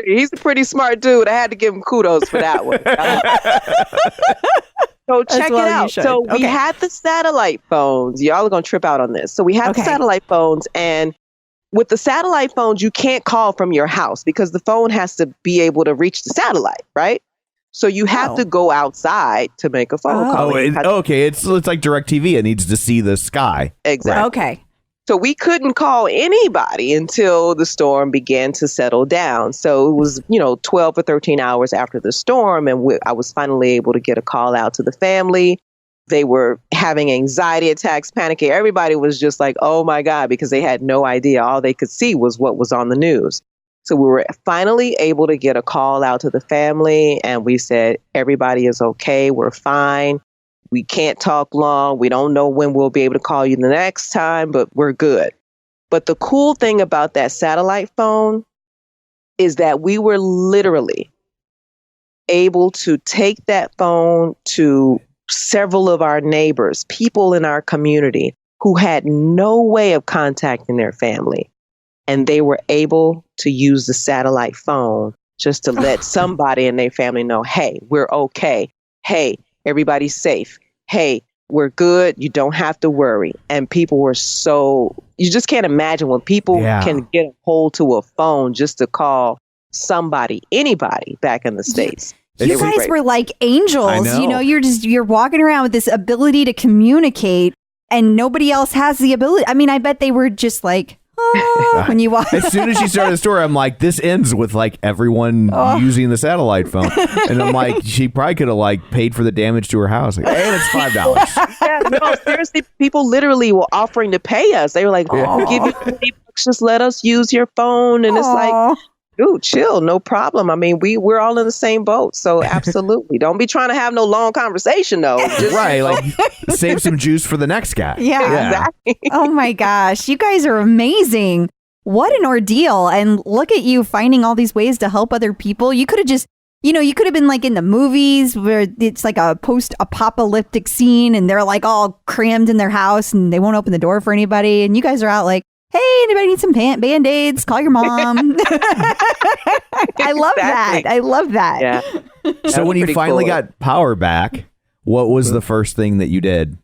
He's a pretty smart dude. I had to give him kudos for that one. So check it out. So we had the satellite phones. Y'all are going to trip out on this. So we had the satellite phones, and with the satellite phones, you can't call from your house because the phone has to be able to reach the satellite, right? So you have to go outside to make a phone call. It's like DirecTV. It needs to see the sky. Exactly. Right. Okay. So we couldn't call anybody until the storm began to settle down. So it was, 12 or 13 hours after the storm, and I was finally able to get a call out to the family. They were having anxiety attacks, panicking. Everybody was just like, oh my God, because they had no idea. All they could see was what was on the news. So we were finally able to get a call out to the family, and we said, everybody is okay. We're fine. We can't talk long. We don't know when we'll be able to call you the next time, but we're good. But the cool thing about that satellite phone is that we were literally able to take that phone to several of our neighbors, people in our community who had no way of contacting their family. And they were able to use the satellite phone just to let somebody in their family know, hey, we're okay. Hey, everybody's safe. Hey, we're good. You don't have to worry. And people were you just can't imagine when people can get a hold to a phone just to call somebody, anybody back in the States. You guys were like angels. You're walking around with this ability to communicate, and nobody else has the ability. I mean, I bet they were just like, when you walk. As soon as she started the story, I'm like, this ends with like everyone using the satellite phone. And I'm like, she probably could have paid for the damage to her house. Like, and it's $5. Yeah, no, seriously, people literally were offering to pay us. They were like, we'll give you $20, just let us use your phone. And it's like, dude, chill, no problem. I mean, we're all in the same boat. So absolutely. Don't be trying to have no long conversation though. Just, save some juice for the next guy. Yeah. Exactly. Oh my gosh. You guys are amazing. What an ordeal. And look at you finding all these ways to help other people. You could have just, you could have been like in the movies where it's like a post-apocalyptic scene and they're like all crammed in their house and they won't open the door for anybody. And you guys are out like, hey, anybody need some Band-Aids? Call your mom. I love that. I love that. Yeah. So when you finally got power back, what was the first thing that you did?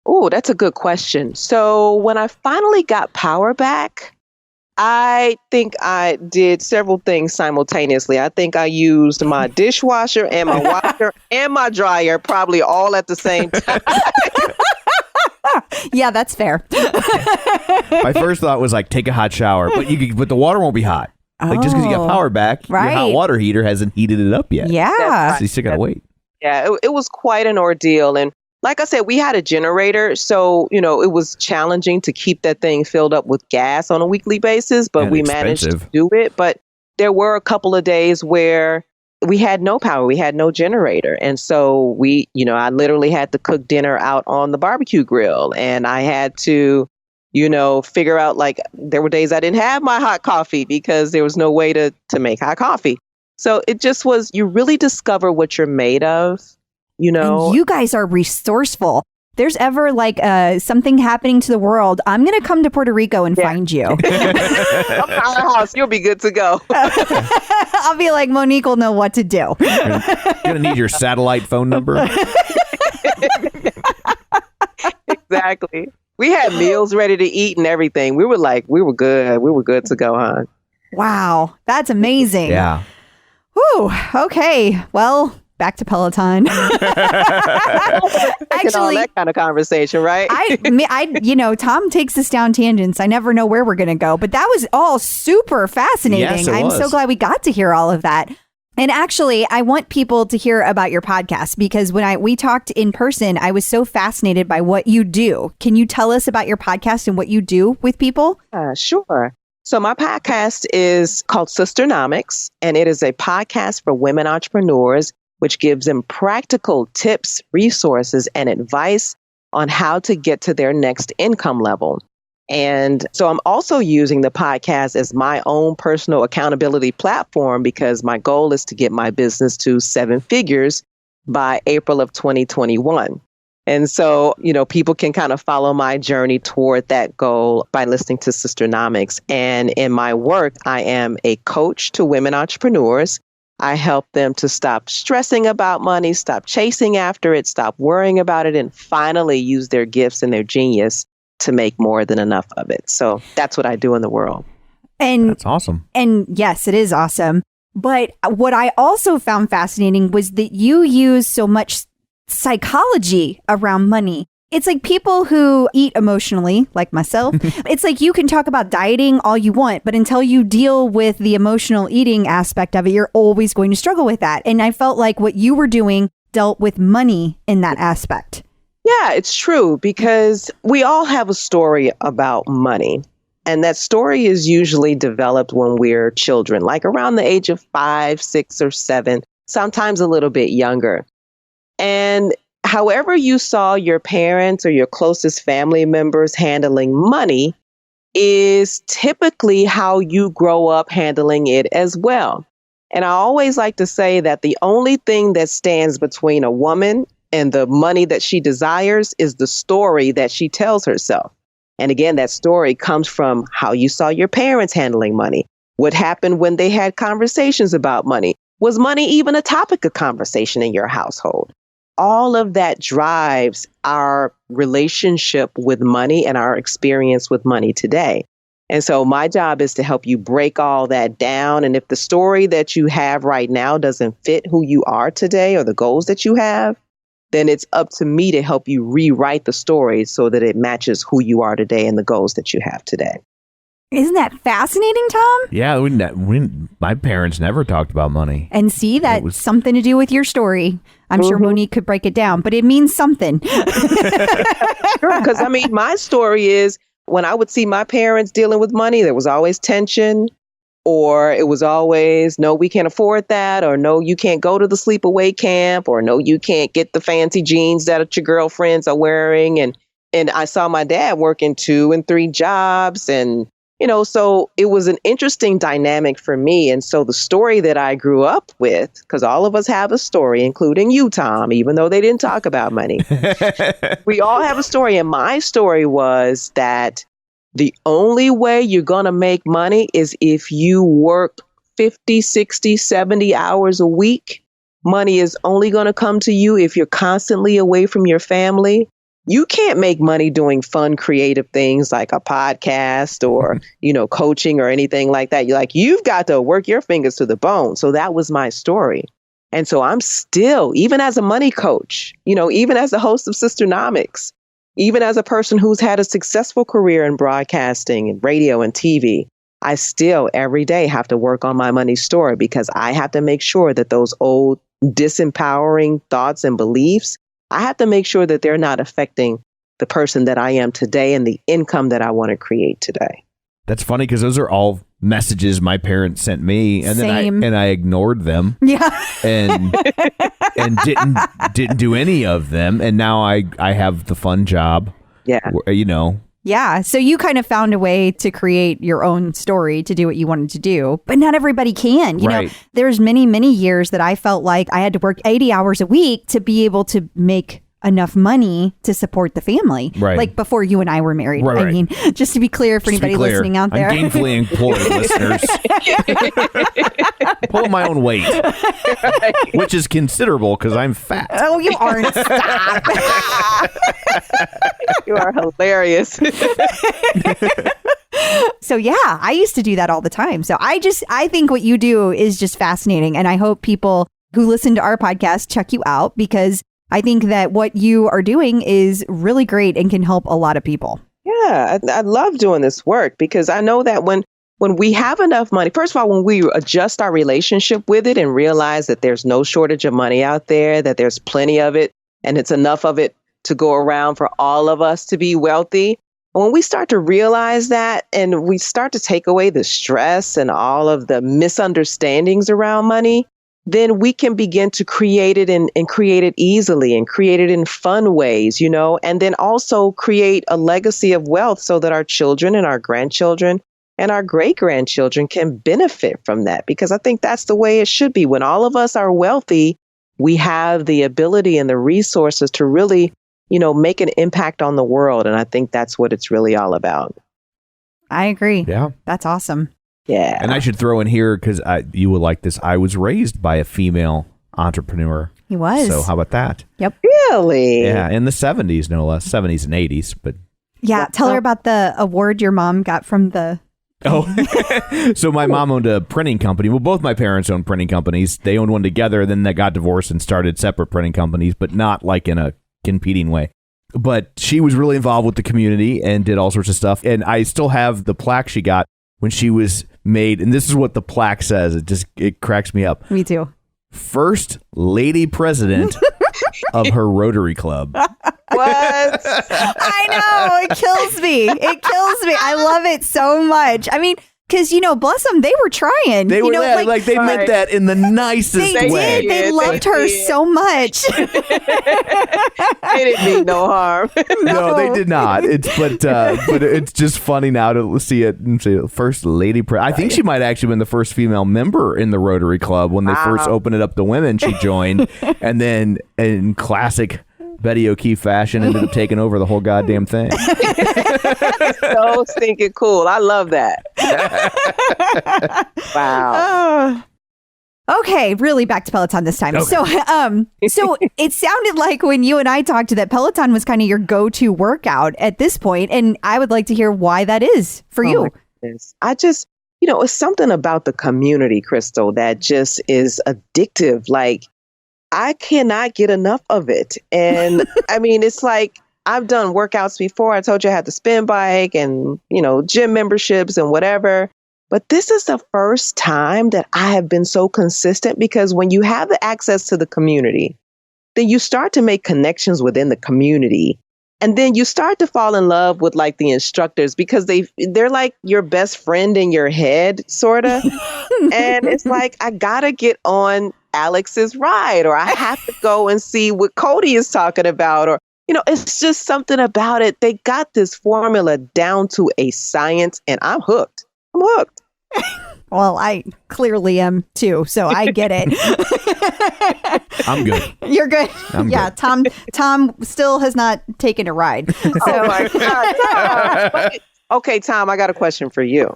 Oh, that's a good question. So when I finally got power back, I think I did several things simultaneously. I think I used my dishwasher and my washer and my dryer probably all at the same time. Yeah, that's fair. My first thought was like, take a hot shower, but the water won't be hot. Like just because you got power back, your hot water heater hasn't heated it up yet. Yeah. So you still gotta wait. Yeah, it was quite an ordeal. And like I said, we had a generator. So, it was challenging to keep that thing filled up with gas on a weekly basis, but we managed to do it. But there were a couple of days where we had no power. We had no generator. And so I literally had to cook dinner out on the barbecue grill. And I had to, figure out, like, there were days I didn't have my hot coffee because there was no way to make hot coffee. So it just was, you really discover what you're made of, And you guys are resourceful. There's ever like something happening to the world, I'm going to come to Puerto Rico and find you. I'm out of the house. You'll be good to go. I'll be like, Monique will know what to do. You're going to need your satellite phone number. Exactly. We had meals ready to eat and everything. We were good. We were good to go, hon. Wow. That's amazing. Yeah. Whew. Okay. Well, back to Peloton. Actually, that kind of conversation, right? Tom takes us down tangents. I never know where we're going to go, but that was all super fascinating. Yes, I'm so glad we got to hear all of that. And actually, I want people to hear about your podcast because when we talked in person, I was so fascinated by what you do. Can you tell us about your podcast and what you do with people? Sure. So my podcast is called Sisternomics, and it is a podcast for women entrepreneurs, which gives them practical tips, resources, and advice on how to get to their next income level. And so I'm also using the podcast as my own personal accountability platform because my goal is to get my business to 7 figures by April of 2021. And so, people can kind of follow my journey toward that goal by listening to Sisternomics. And in my work, I am a coach to women entrepreneurs. I help them to stop stressing about money, stop chasing after it, stop worrying about it, and finally use their gifts and their genius to make more than enough of it. So that's what I do in the world. And that's awesome. And yes, it is awesome. But what I also found fascinating was that you use so much psychology around money. It's like people who eat emotionally, like myself, it's like you can talk about dieting all you want, but until you deal with the emotional eating aspect of it, you're always going to struggle with that. And I felt like what you were doing dealt with money in that aspect. Yeah, it's true because we all have a story about money. And that story is usually developed when we're children, like around the age of 5, 6, or 7, sometimes a little bit younger. And however you saw your parents or your closest family members handling money is typically how you grow up handling it as well. And I always like to say that the only thing that stands between a woman and the money that she desires is the story that she tells herself. And again, that story comes from how you saw your parents handling money. What happened when they had conversations about money? Was money even a topic of conversation in your household? All of that drives our relationship with money and our experience with money today. And so my job is to help you break all that down. And if the story that you have right now doesn't fit who you are today or the goals that you have, then it's up to me to help you rewrite the story so that it matches who you are today and the goals that you have today. Isn't that fascinating, Tom? Yeah, my parents never talked about money. And see, that's something to do with your story. I'm sure Monique could break it down, but it means something. Sure, because my story is when I would see my parents dealing with money, there was always tension. Or it was always, no, we can't afford that. Or no, you can't go to the sleepaway camp. Or no, you can't get the fancy jeans that your girlfriends are wearing. And I saw my dad working 2 and 3 jobs. And, so it was an interesting dynamic for me. And so the story that I grew up with, because all of us have a story, including you, Tom, even though they didn't talk about money. We all have a story. And my story was that the only way you're going to make money is if you work 50, 60, 70 hours a week. Money is only going to come to you if you're constantly away from your family. You can't make money doing fun, creative things like a podcast or, coaching or anything like that. You've got to work your fingers to the bone. So that was my story. And so I'm still, even as a money coach, even as a host of Sisternomics, even as a person who's had a successful career in broadcasting and radio and TV, I still every day have to work on my money story because I have to make sure that those old disempowering thoughts and beliefs I have to make sure that they're not affecting the person that I am today and the income that I want to create today. That's funny because those are all messages my parents sent me, and then I ignored them. Yeah. and didn't do any of them, and now I have the fun job. Yeah. Yeah. So you kind of found a way to create your own story to do what you wanted to do, but not everybody can. You know, there's many, many years that I felt like I had to work 80 hours a week to be able to make enough money to support the family. Right. Like before you and I were married. Right. I mean, just to be clear for anybody listening out there. I'm gainfully employed, listeners. Pulling my own weight, which is considerable because I'm fat. Oh, you aren't. Stop. You are hilarious. So yeah, I used to do that all the time. So I think what you do is just fascinating. And I hope people who listen to our podcast check you out, because I think that what you are doing is really great and can help a lot of people. Yeah, I love doing this work because I know that when we have enough money, first of all, when we adjust our relationship with it and realize that there's no shortage of money out there, that there's plenty of it, and it's enough of it to go around for all of us to be wealthy. When we start to realize that and we start to take away the stress and all of the misunderstandings around money, then we can begin to create it and create it easily and create it in fun ways, and then also create a legacy of wealth so that our children and our grandchildren and our great-grandchildren can benefit from that. Because I think that's the way it should be. When all of us are wealthy, we have the ability and the resources to really, make an impact on the world. And I think that's what it's really all about. I agree. Yeah. That's awesome. Yeah. And I should throw in here, because you would like this, I was raised by a female entrepreneur. He was. So how about that? Yep. Really? Yeah, in the 70s, no less. 70s and 80s. But yeah, tell her about the award your mom got from the... Oh, so my mom owned a printing company. Well, both my parents owned printing companies. They owned one together, then they got divorced and started separate printing companies, but not like in a competing way. But she was really involved with the community and did all sorts of stuff. And I still have the plaque she got when she was made, and this is what the plaque says. It cracks me up. Me too. First lady president of her Rotary Club. What? I know. It kills me. I love it so much. I mean, because, bless them, they were trying. They were like they meant that in the nicest way. way. They loved her so much. They didn't mean no harm. No, they did not. But it's just funny now to see it and say first lady. I think she might actually been the first female member in the Rotary Club when they first opened it up to women. She joined, and then in classic Betty O'Keefe fashion ended up taking over the whole goddamn thing. So stinking cool. I love that. Wow. Okay, really back to Peloton this time. Okay. So it sounded like when you and I talked that Peloton was kind of your go-to workout at this point, and I would like to hear why that is for you. I just, it's something about the community, Crystal, that just is addictive. Like, I cannot get enough of it. And I mean, it's like I've done workouts before. I told you I had the spin bike and, gym memberships and whatever. But this is the first time that I have been so consistent, because when you have the access to the community, then you start to make connections within the community. And then you start to fall in love with like the instructors, because they're like your best friend in your head, sort of. And it's like, I got to get on Alex's ride, or I have to go and see what Cody is talking about, or, it's just something about it. They got this formula down to a science, and I'm hooked. Well, I clearly am too, so I get it. I'm good. You're good. Yeah, good. Tom still has not taken a ride. So. Oh my God, Tom. Okay, Tom, I got a question for you.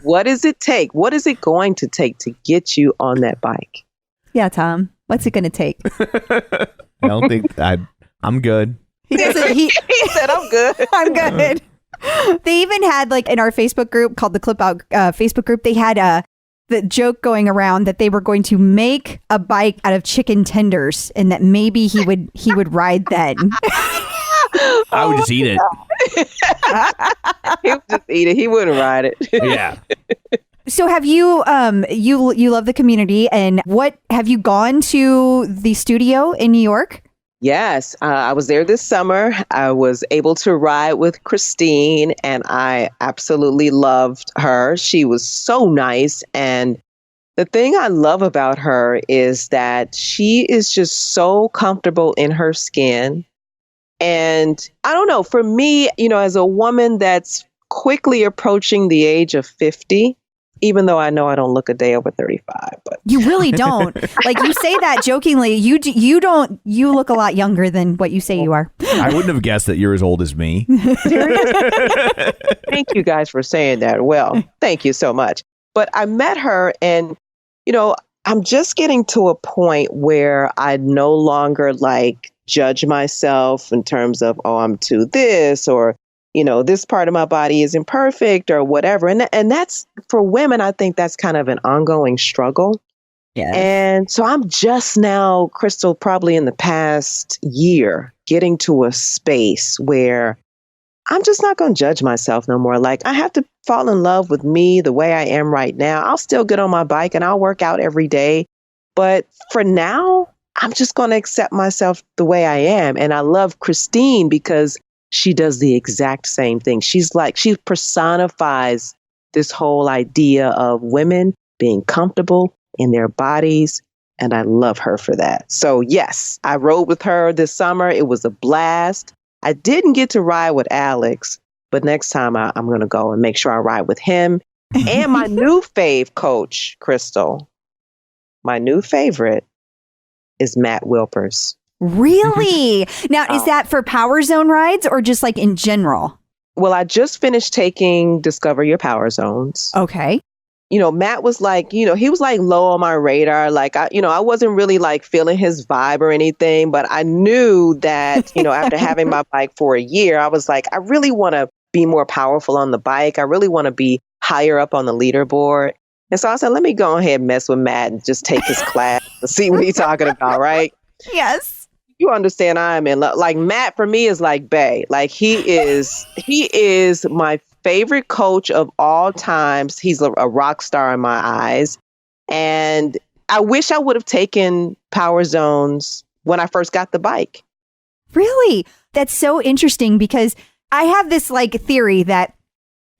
What does it take? What is it going to take to get you on that bike? Yeah, Tom. What's it going to take? I don't think I'm good. He said, I'm good. I'm good. They even had, like, in our Facebook group called the Clip Out Facebook group, they had the joke going around that they were going to make a bike out of chicken tenders, and that maybe he would ride then. I would just eat it. He would just eat it. He wouldn't ride it. Yeah. So have you you love the community, and what have you gone to the studio in New York? Yes, I was there this summer. I was able to ride with Christine, and I absolutely loved her. She was so nice. And the thing I love about her is that she is just so comfortable in her skin. And I don't know, for me, as a woman that's quickly approaching the age of 50, even though I know I don't look a day over 35, but you really don't. Like, you say that jokingly. You don't. You look a lot younger than what you say you are. I wouldn't have guessed that you're as old as me. Thank you guys for saying that. Well, thank you so much. But I met her, and I'm just getting to a point where I no longer judge myself in terms of, oh, I'm too this, or this part of my body isn't perfect or whatever. And that's, for women, I think that's kind of an ongoing struggle. Yeah. And so I'm just now, Crystal, probably in the past year, getting to a space where I'm just not going to judge myself no more. Like, I have to fall in love with me the way I am right now. I'll still get on my bike and I'll work out every day. But for now, I'm just going to accept myself the way I am. And I love Christine because she does the exact same thing. She personifies this whole idea of women being comfortable in their bodies. And I love her for that. So yes, I rode with her this summer. It was a blast. I didn't get to ride with Alex, but next time I'm going to go and make sure I ride with him. And my new fave coach, Crystal, my new favorite is Matt Wilpers. Really? Now, is that for Power Zone rides or just in general? Well, I just finished taking Discover Your Power Zones. Okay. Matt was he was low on my radar. I wasn't really feeling his vibe or anything, but I knew that, after having my bike for a year, I was like, I really want to be more powerful on the bike. I really want to be higher up on the leaderboard. And so I said, let me go ahead and mess with Matt and just take his class and see what he's talking about, right? Yes. You understand I'm in love. Matt for me is like Bae. He is my favorite coach of all times. He's a rock star in my eyes. And I wish I would have taken Power Zones when I first got the bike. Really? That's so interesting because I have this theory that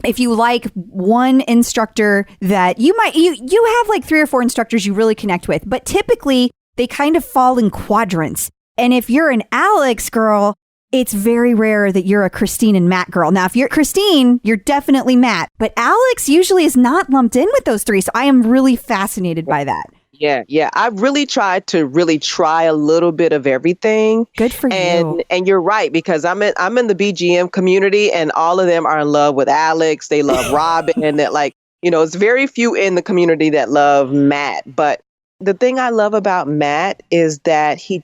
if you like one instructor that you have 3 or 4 instructors you really connect with, but typically they kind of fall in quadrants. And if you're an Alex girl, it's very rare that you're a Christine and Matt girl. Now, if you're Christine, you're definitely Matt. But Alex usually is not lumped in with those 3. So I am really fascinated by that. Yeah. I've really tried to try a little bit of everything. Good for you. And you're right, because I'm in the BGM community and all of them are in love with Alex. They love Robin. And that it's very few in the community that love Matt. But the thing I love about Matt is that he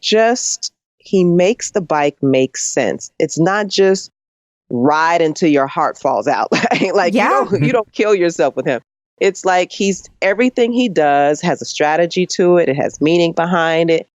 makes the bike make sense. It's not just ride until your heart falls out. You don't kill yourself with him. It's everything he does has a strategy to it. It has meaning behind it.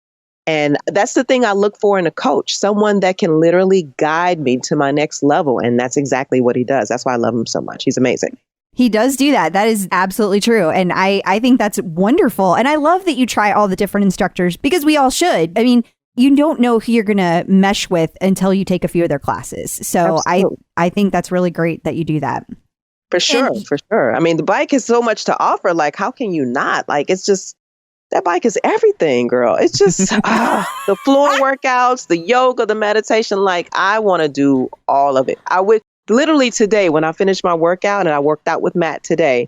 And that's the thing I look for in a coach, someone that can literally guide me to my next level. And that's exactly what he does. That's why I love him so much. He's amazing. He does do that. That is absolutely true. And I think that's wonderful. And I love that you try all the different instructors because we all should. I mean, you don't know who you're going to mesh with until you take a few of their classes. So I think that's really great that you do that. For sure. I mean, the bike has so much to offer. How can you not? It's just, that bike is everything, girl. It's just the floor workouts, the yoga, the meditation. I want to do all of it. I would literally today, when I finished my workout and I worked out with Matt today,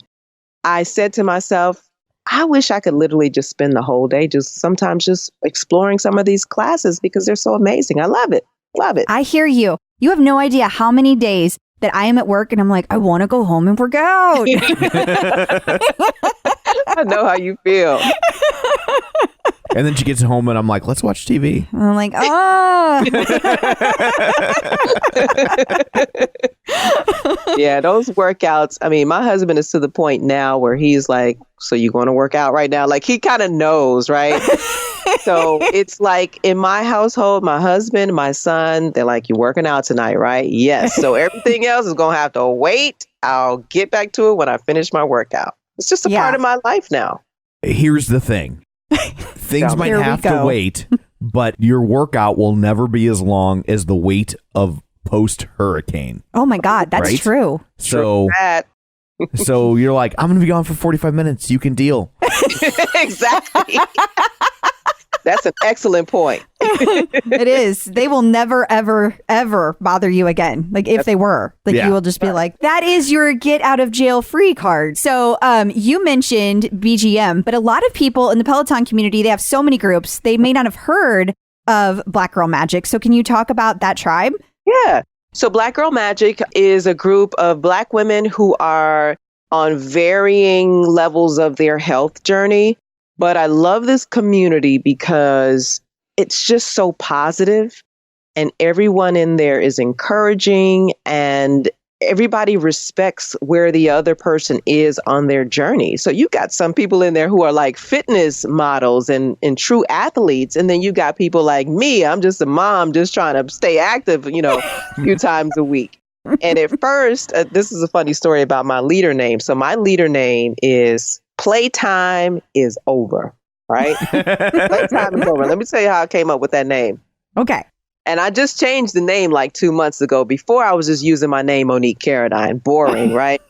I said to myself, I wish I could literally just spend the whole day sometimes exploring some of these classes because they're so amazing. I love it. Love it. I hear you. You have no idea how many days that I am at work and I'm like, I want to go home and work out. I know how you feel. And then she gets home and I'm like, let's watch TV. And I'm like, oh. Yeah, those workouts. I mean, my husband is to the point now where he's like, so you going to work out right now? He kind of knows, right? So it's in my household, my husband, my son, they're like, you working out tonight, right? Yes. So everything else is going to have to wait. I'll get back to it when I finish my workout. It's just a part of my life now. Here's the thing. Things might have to wait, but your workout will never be as long as the weight of post-hurricane. Oh my God, that's right? true. So, so you're like, I'm going to be gone for 45 minutes. You can deal. Exactly. That's an excellent point. It is. They will never, ever, ever bother you again. Like if they were, like you will just be like, that is your get out of jail free card. So you mentioned BGM, but a lot of people in the Peloton community, they have so many groups. They may not have heard of Black Girl Magic. So can you talk about that tribe? Yeah. So Black Girl Magic is a group of Black women who are on varying levels of their health journey. But I love this community because it's just so positive and everyone in there is encouraging and everybody respects where the other person is on their journey. So you got some people in there who are like fitness models and true athletes. And then you got people like me. I'm just a mom just trying to stay active, a few times a week. And at first, this is a funny story about my leader name. So my leader name is Playtime is Over, right? Playtime is Over. Let me tell you how I came up with that name. Okay. And I just changed the name like 2 months ago. Before I was just using my name, Monique Caradine. Boring, right?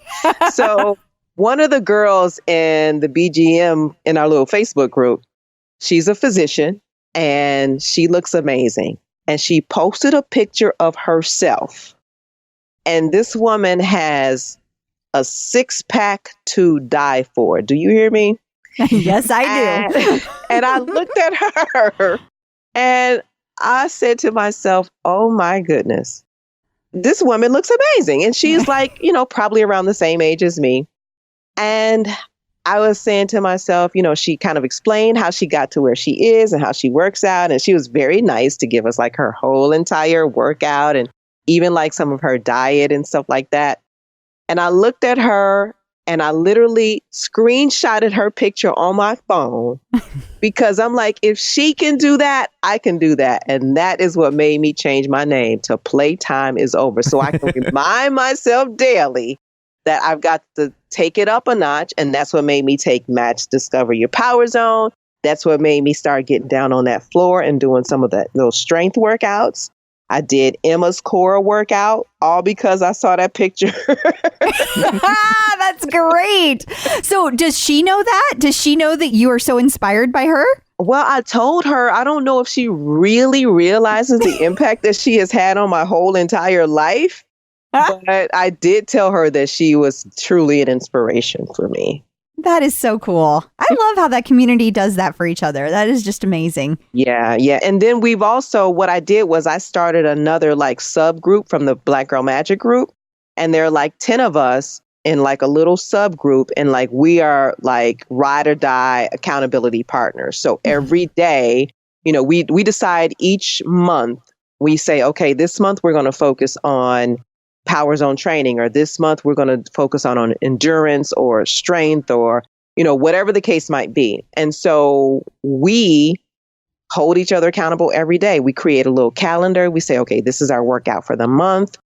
So one of the girls in the BGM in our little Facebook group, she's a physician and she looks amazing. And she posted a picture of herself. And this woman has a 6-pack to die for. Do you hear me? Yes, I do. And I looked at her and I said to myself, oh my goodness, this woman looks amazing. And she's like, probably around the same age as me. And I was saying to myself, she kind of explained how she got to where she is and how she works out. And she was very nice to give us like her whole entire workout and even like some of her diet and stuff like that. And I looked at her and I literally screenshotted her picture on my phone because I'm like, if she can do that, I can do that. And that is what made me change my name to Playtime is Over. So I can remind myself daily that I've got to take it up a notch. And that's what made me take Match Discover Your Power Zone. That's what made me start getting down on that floor and doing some of those strength workouts. I did Emma's core workout, all because I saw that picture. That's great. So does she know that? Does she know that you are so inspired by her? Well, I told her, I don't know if she really realizes the impact that she has had on my whole entire life. But I did tell her that she was truly an inspiration for me. That is so cool. I love how that community does that for each other. That is just amazing. Yeah. And then what I did was I started another like subgroup from the Black Girl Magic group. And there are like 10 of us in like a little subgroup. And like we are like ride or die accountability partners. So every day, we decide each month, we say, okay, this month we're going to focus on Power Zone training, or this month we're going to focus on endurance or strength or, whatever the case might be. And so we hold each other accountable every day. We create a little calendar. We say, okay, this is our workout for the month.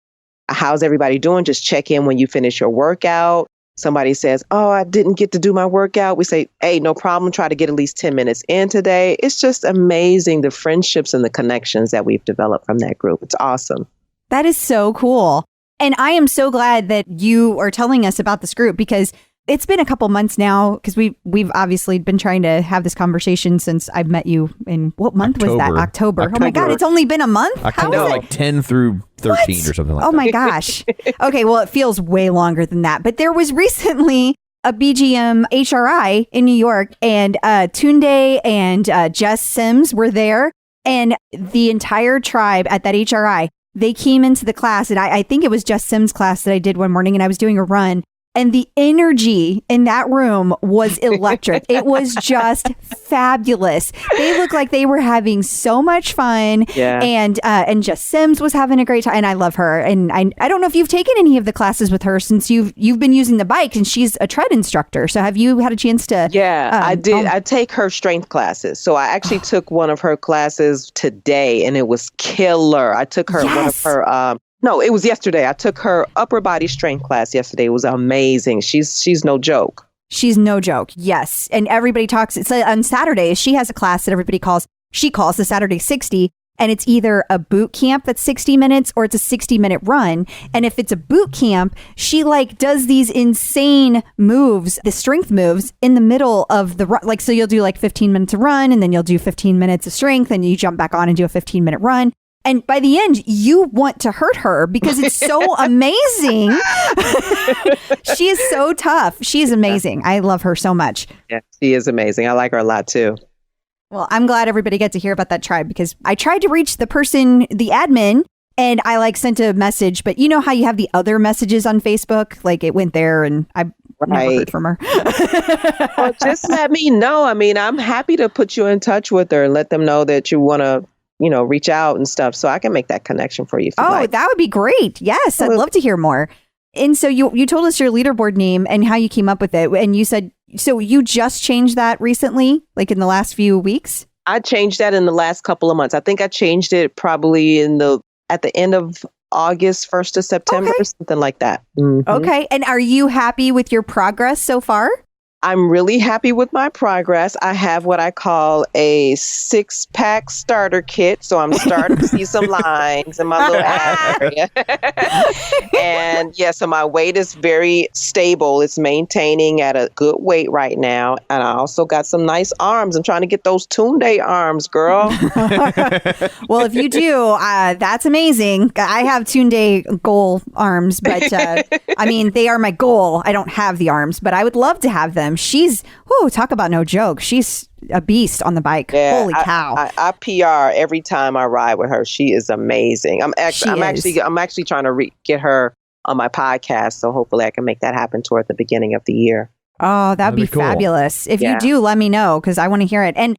How's everybody doing? Just check in when you finish your workout. Somebody says, oh, I didn't get to do my workout. We say, hey, no problem. Try to get at least 10 minutes in today. It's just amazing, the friendships and the connections that we've developed from that group. It's awesome. That is so cool. And I am so glad that you are telling us about this group because it's been a couple months now because we've obviously been trying to have this conversation since I've met you in what month was that? October. Oh my God, it's only been a month? October, like 10 through 13 or something like that. Oh my gosh. Okay, well, it feels way longer than that. But there was recently a BGM HRI in New York and Tunde and Jess Sims were there. And the entire tribe at that HRI, they came into the class, and I think it was Jess Sims' class that I did one morning, and I was doing a run. And the energy in that room was electric. It was just fabulous. They looked like they were having so much fun. Yeah. And Jess Sims was having a great time. And I love her. And I don't know if you've taken any of the classes with her since you've been using the bike, and she's a tread instructor. So have you had a chance to? Yeah, I did. I take her strength classes. So I actually took one of her classes today, and it was killer. I took her one of her. No, it was yesterday. I took her upper body strength class yesterday. It was amazing. She's no joke. She's no joke. Yes. And everybody talks. It's on Saturdays. She has a class that everybody calls she calls the Saturday 60. And it's either a boot camp that's 60 minutes or it's a 60-minute run. And if it's a boot camp, she like does these insane moves, the strength moves in the middle of the run. Like, so you'll do like 15 minutes of run and then you'll do 15 minutes of strength and you jump back on and do a 15-minute run. And by the end, you want to hurt her because it's so amazing. She is so tough. She is amazing. I love her so much. Yeah, she is amazing. I like her a lot too. Well, I'm glad everybody got to hear about that tribe because I tried to reach the person, the admin, and I like sent a message. But you know how you have the other messages on Facebook? Like it went there and I never heard from her. Well, just let me know. I mean, I'm happy to put you in touch with her and let them know that you want to, reach out and stuff so I can make that connection for you. That would be great. Yes, I'd love to hear more. And so you told us your leaderboard name and how you came up with it. And you said, so you just changed that recently, like in the last few weeks? I changed that in the last couple of months. I think I changed it probably at the end of August, 1st of September, something like that. Mm-hmm. Okay. And are you happy with your progress so far? I'm really happy with my progress. I have what I call a 6-pack starter kit. So I'm starting to see some lines in my little ass area. And so my weight is very stable. It's maintaining at a good weight right now. And I also got some nice arms. I'm trying to get those Tunde arms, girl. Well, if you do, that's amazing. I have Tunde goal arms, but I mean, they are my goal. I don't have the arms, but I would love to have them. She's, talk about no joke. She's a beast on the bike. Yeah, holy cow. I PR every time I ride with her. She is amazing. I'm actually trying to get her on my podcast. So hopefully I can make that happen toward the beginning of the year. Oh, that'd be cool. Fabulous. If you do, let me know because I want to hear it. And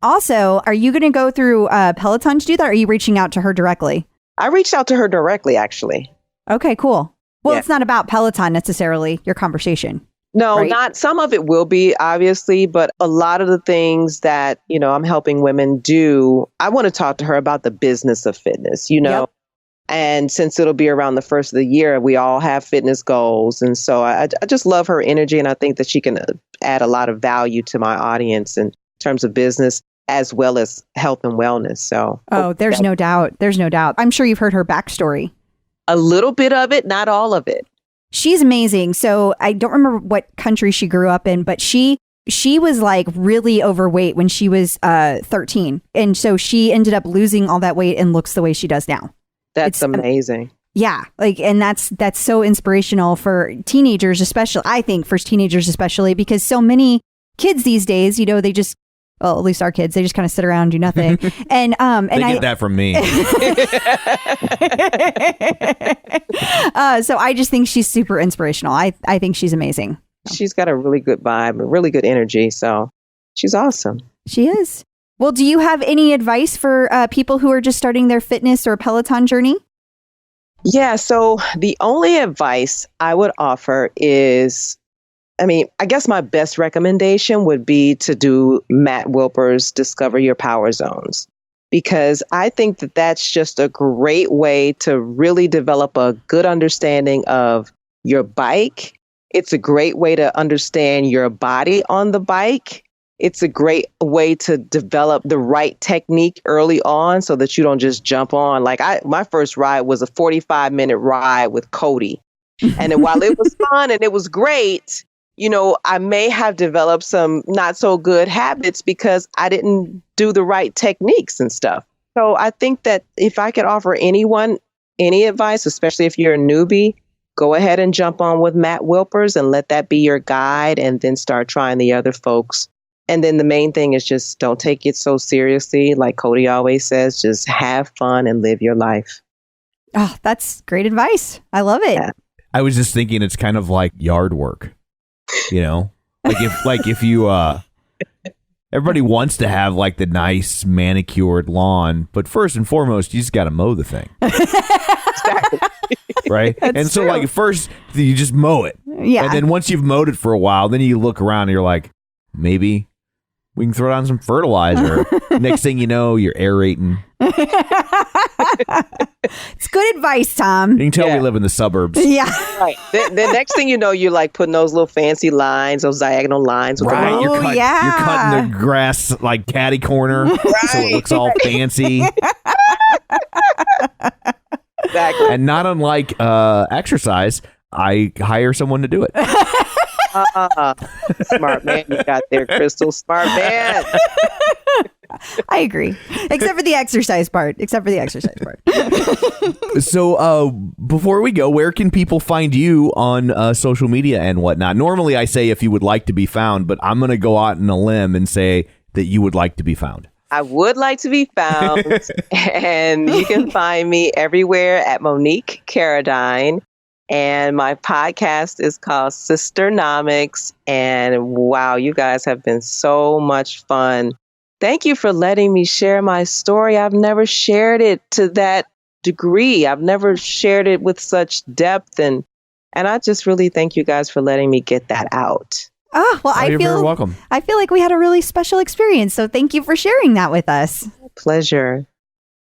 also, are you going to go through Peloton to do that? Or are you reaching out to her directly? I reached out to her directly, actually. Okay, cool. Well, it's not about Peloton necessarily, your conversation. No, not some of it will be, obviously, but a lot of the things that, I'm helping women do, I want to talk to her about the business of fitness, Yep. And since it'll be around the first of the year, we all have fitness goals. And so I just love her energy. And I think that she can add a lot of value to my audience in terms of business as well as health and wellness. So, there's no doubt. There's no doubt. I'm sure you've heard her backstory. A little bit of it, not all of it. She's amazing. So I don't remember what country she grew up in, but she was like really overweight when she was 13. And so she ended up losing all that weight and looks the way she does now. It's amazing. Yeah. And that's so inspirational for teenagers, especially, I think for teenagers, especially because so many kids these days, they just, well, at least our kids, they just kind of sit around and do nothing. And they get that from me. So I just think she's super inspirational. I think she's amazing. She's got a really good vibe, a really good energy. So she's awesome. She is. Well, do you have any advice for people who are just starting their fitness or Peloton journey? Yeah. So the only advice I would offer is, I guess my best recommendation would be to do Matt Wilper's Discover Your Power Zones, because I think that that's just a great way to really develop a good understanding of your bike. It's a great way to understand your body on the bike. It's a great way to develop the right technique early on so that you don't just jump on. Like my first ride was a 45-minute ride with Cody. And then while it was fun and it was great, I may have developed some not so good habits because I didn't do the right techniques and stuff. So I think that if I could offer anyone any advice, especially if you're a newbie, go ahead and jump on with Matt Wilpers and let that be your guide and then start trying the other folks. And then the main thing is just don't take it so seriously. Like Cody always says, just have fun and live your life. Oh, that's great advice. I love it. Yeah. I was just thinking it's kind of like yard work. If you everybody wants to have like the nice manicured lawn, but first and foremost you just got to mow the thing. Right? That's and so true. like first you just mow it. Yeah. And then once you've mowed it for a while, then you look around and you're like, maybe we can throw down some fertilizer. Next thing you know, you're aerating. It's good advice, Tom. You can tell we live in the suburbs. Yeah. Right. The next thing you know, you're like putting those little fancy lines, those diagonal lines. With Right, the you're cutting the grass like catty corner, so it looks all fancy. Exactly. And not unlike exercise, I hire someone to do it. Smart man you got there, Crystal. Smart man. I agree. Except for the exercise part. So before we go, where can people find you on social media and whatnot? Normally I say if you would like to be found, but I'm going to go out on a limb and say that you would like to be found. I would like to be found, and you can find me everywhere at Monique Caradine. And my podcast is called Sisternomics. And wow, you guys have been so much fun. Thank you for letting me share my story. I've never shared it to that degree. I've never shared it with such depth. And I just really thank you guys for letting me get that out. Oh, well, you're very welcome. I feel like we had a really special experience. So thank you for sharing that with us. Pleasure.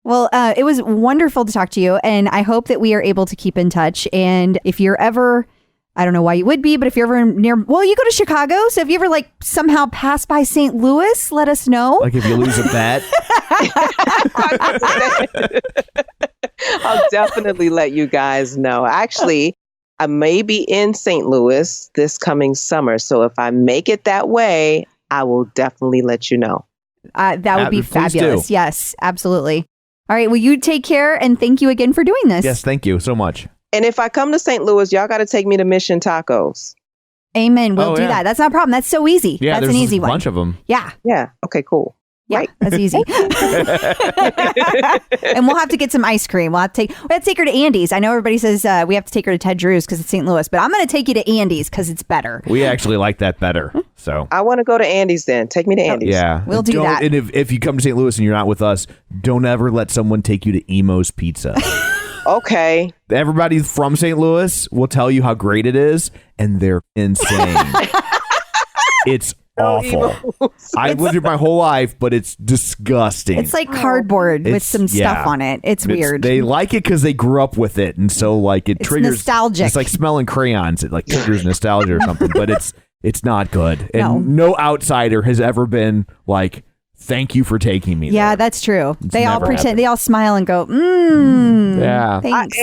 Well, it was wonderful to talk to you. And I hope that we are able to keep in touch. And if you're ever, I don't know why you would be, but if you're ever near, well, you go to Chicago. So if you ever like somehow pass by St. Louis, let us know. Like if you lose a bet. I'll definitely let you guys know. Actually, I may be in St. Louis this coming summer. So if I make it that way, I will definitely let you know. That would be Please fabulous. do. Yes, absolutely. All right. Well, you take care. And thank you again for doing this. Yes, thank you so much. And if I come to St. Louis, y'all got to take me to Mission Tacos. We'll do that. That's not a problem. That's so easy. Yeah, that's there's an easy a one. bunch of them. Yeah. Yeah. Okay, cool. Yeah, Right. that's easy. And we'll have to get some ice cream. We have to take her to Andy's. I know everybody says we have to take her to Ted Drew's because it's St. Louis, but I'm going to take you to Andy's because it's better. We actually like that better. So I want to go to Andy's then. Take me to Andy's. yeah, We'll do that. And if you come to St. Louis and you're not with us, don't ever let someone take you to Emo's Pizza. Okay. Everybody from St. Louis will tell you how great it is, and they're insane. It's awful. I've lived here my whole life, but it's disgusting. It's like cardboard with some stuff on it. It's weird. They like it because they grew up with it, and so like it triggers nostalgic. It's like smelling crayons. It like triggers nostalgia or something, but it's not good. And no outsider has ever been like, thank you for taking me there. That's true. It's they all never pretend. happened. They all smile and go, Yeah. thanks.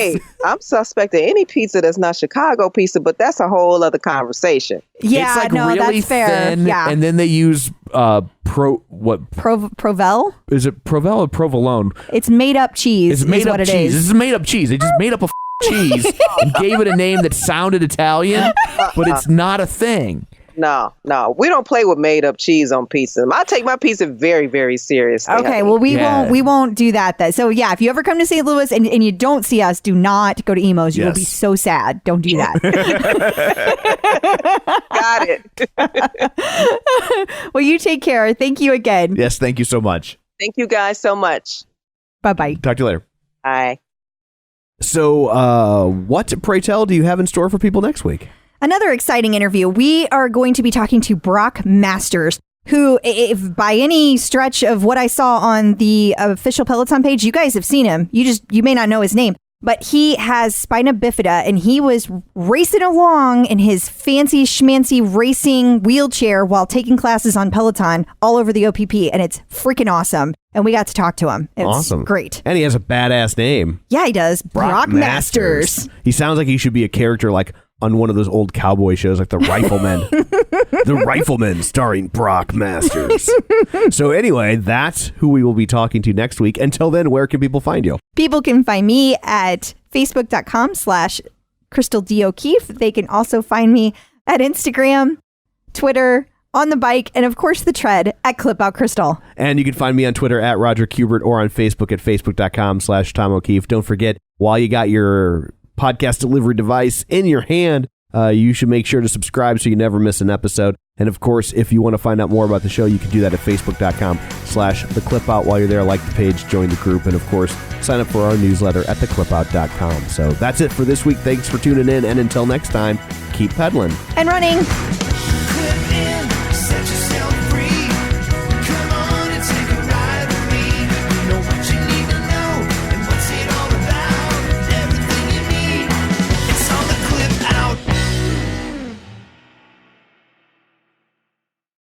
I'm suspect of any pizza that's not Chicago pizza, but that's a whole other conversation. Yeah, it's like no, really that's fair. thin, Yeah. and then they use Provel? is it Provel or provolone? It's made up cheese. It's made is up what it cheese. is. This is made up cheese. They just made up a cheese and gave it a name that sounded Italian, but it's not a thing. No, we don't play with made up cheese on pizza. I take my pizza very, very seriously. Okay, well we won't do that then. So yeah, if you ever come to St. Louis and you don't see us, do not go to Emo's. You will be so sad. Don't do that. Got it. Well, you take care. Thank you again. Yes, thank you so much. Thank you guys so much. Bye-bye. Talk to you later. Bye. So, what, pray tell, do you have in store for people next week? Another exciting interview. We are going to be talking to Brock Masters, who, if by any stretch of what I saw on the official Peloton page, you guys have seen him. You may not know his name, but he has spina bifida, and he was racing along in his fancy schmancy racing wheelchair while taking classes on Peloton all over the OPP, and it's freaking awesome. And we got to talk to him. It's awesome. Great. And he has a badass name. Yeah, he does. Brock Masters. He sounds like he should be a character like on one of those old cowboy shows like The Rifleman. The Rifleman starring Brock Masters. So anyway, that's who we will be talking to next week. Until then, where can people find you? People can find me at facebook.com/Crystal D. O'Keefe. They can also find me at Instagram, Twitter, on the bike, and of course the tread at Clip Out Crystal. And you can find me on Twitter at Roger Kubert or on Facebook at facebook.com/Tom O'Keefe. Don't forget, while you got your podcast delivery device in your hand, you should make sure to subscribe so you never miss an episode. And of course, if you want to find out more about the show, you can do that at facebook.com/theclipout. While you're there, like the page, join the group, and of course, sign up for our newsletter at theclipout.com. So that's it for this week. Thanks for tuning in, and until next time, keep pedaling and running. Clip in, set yourself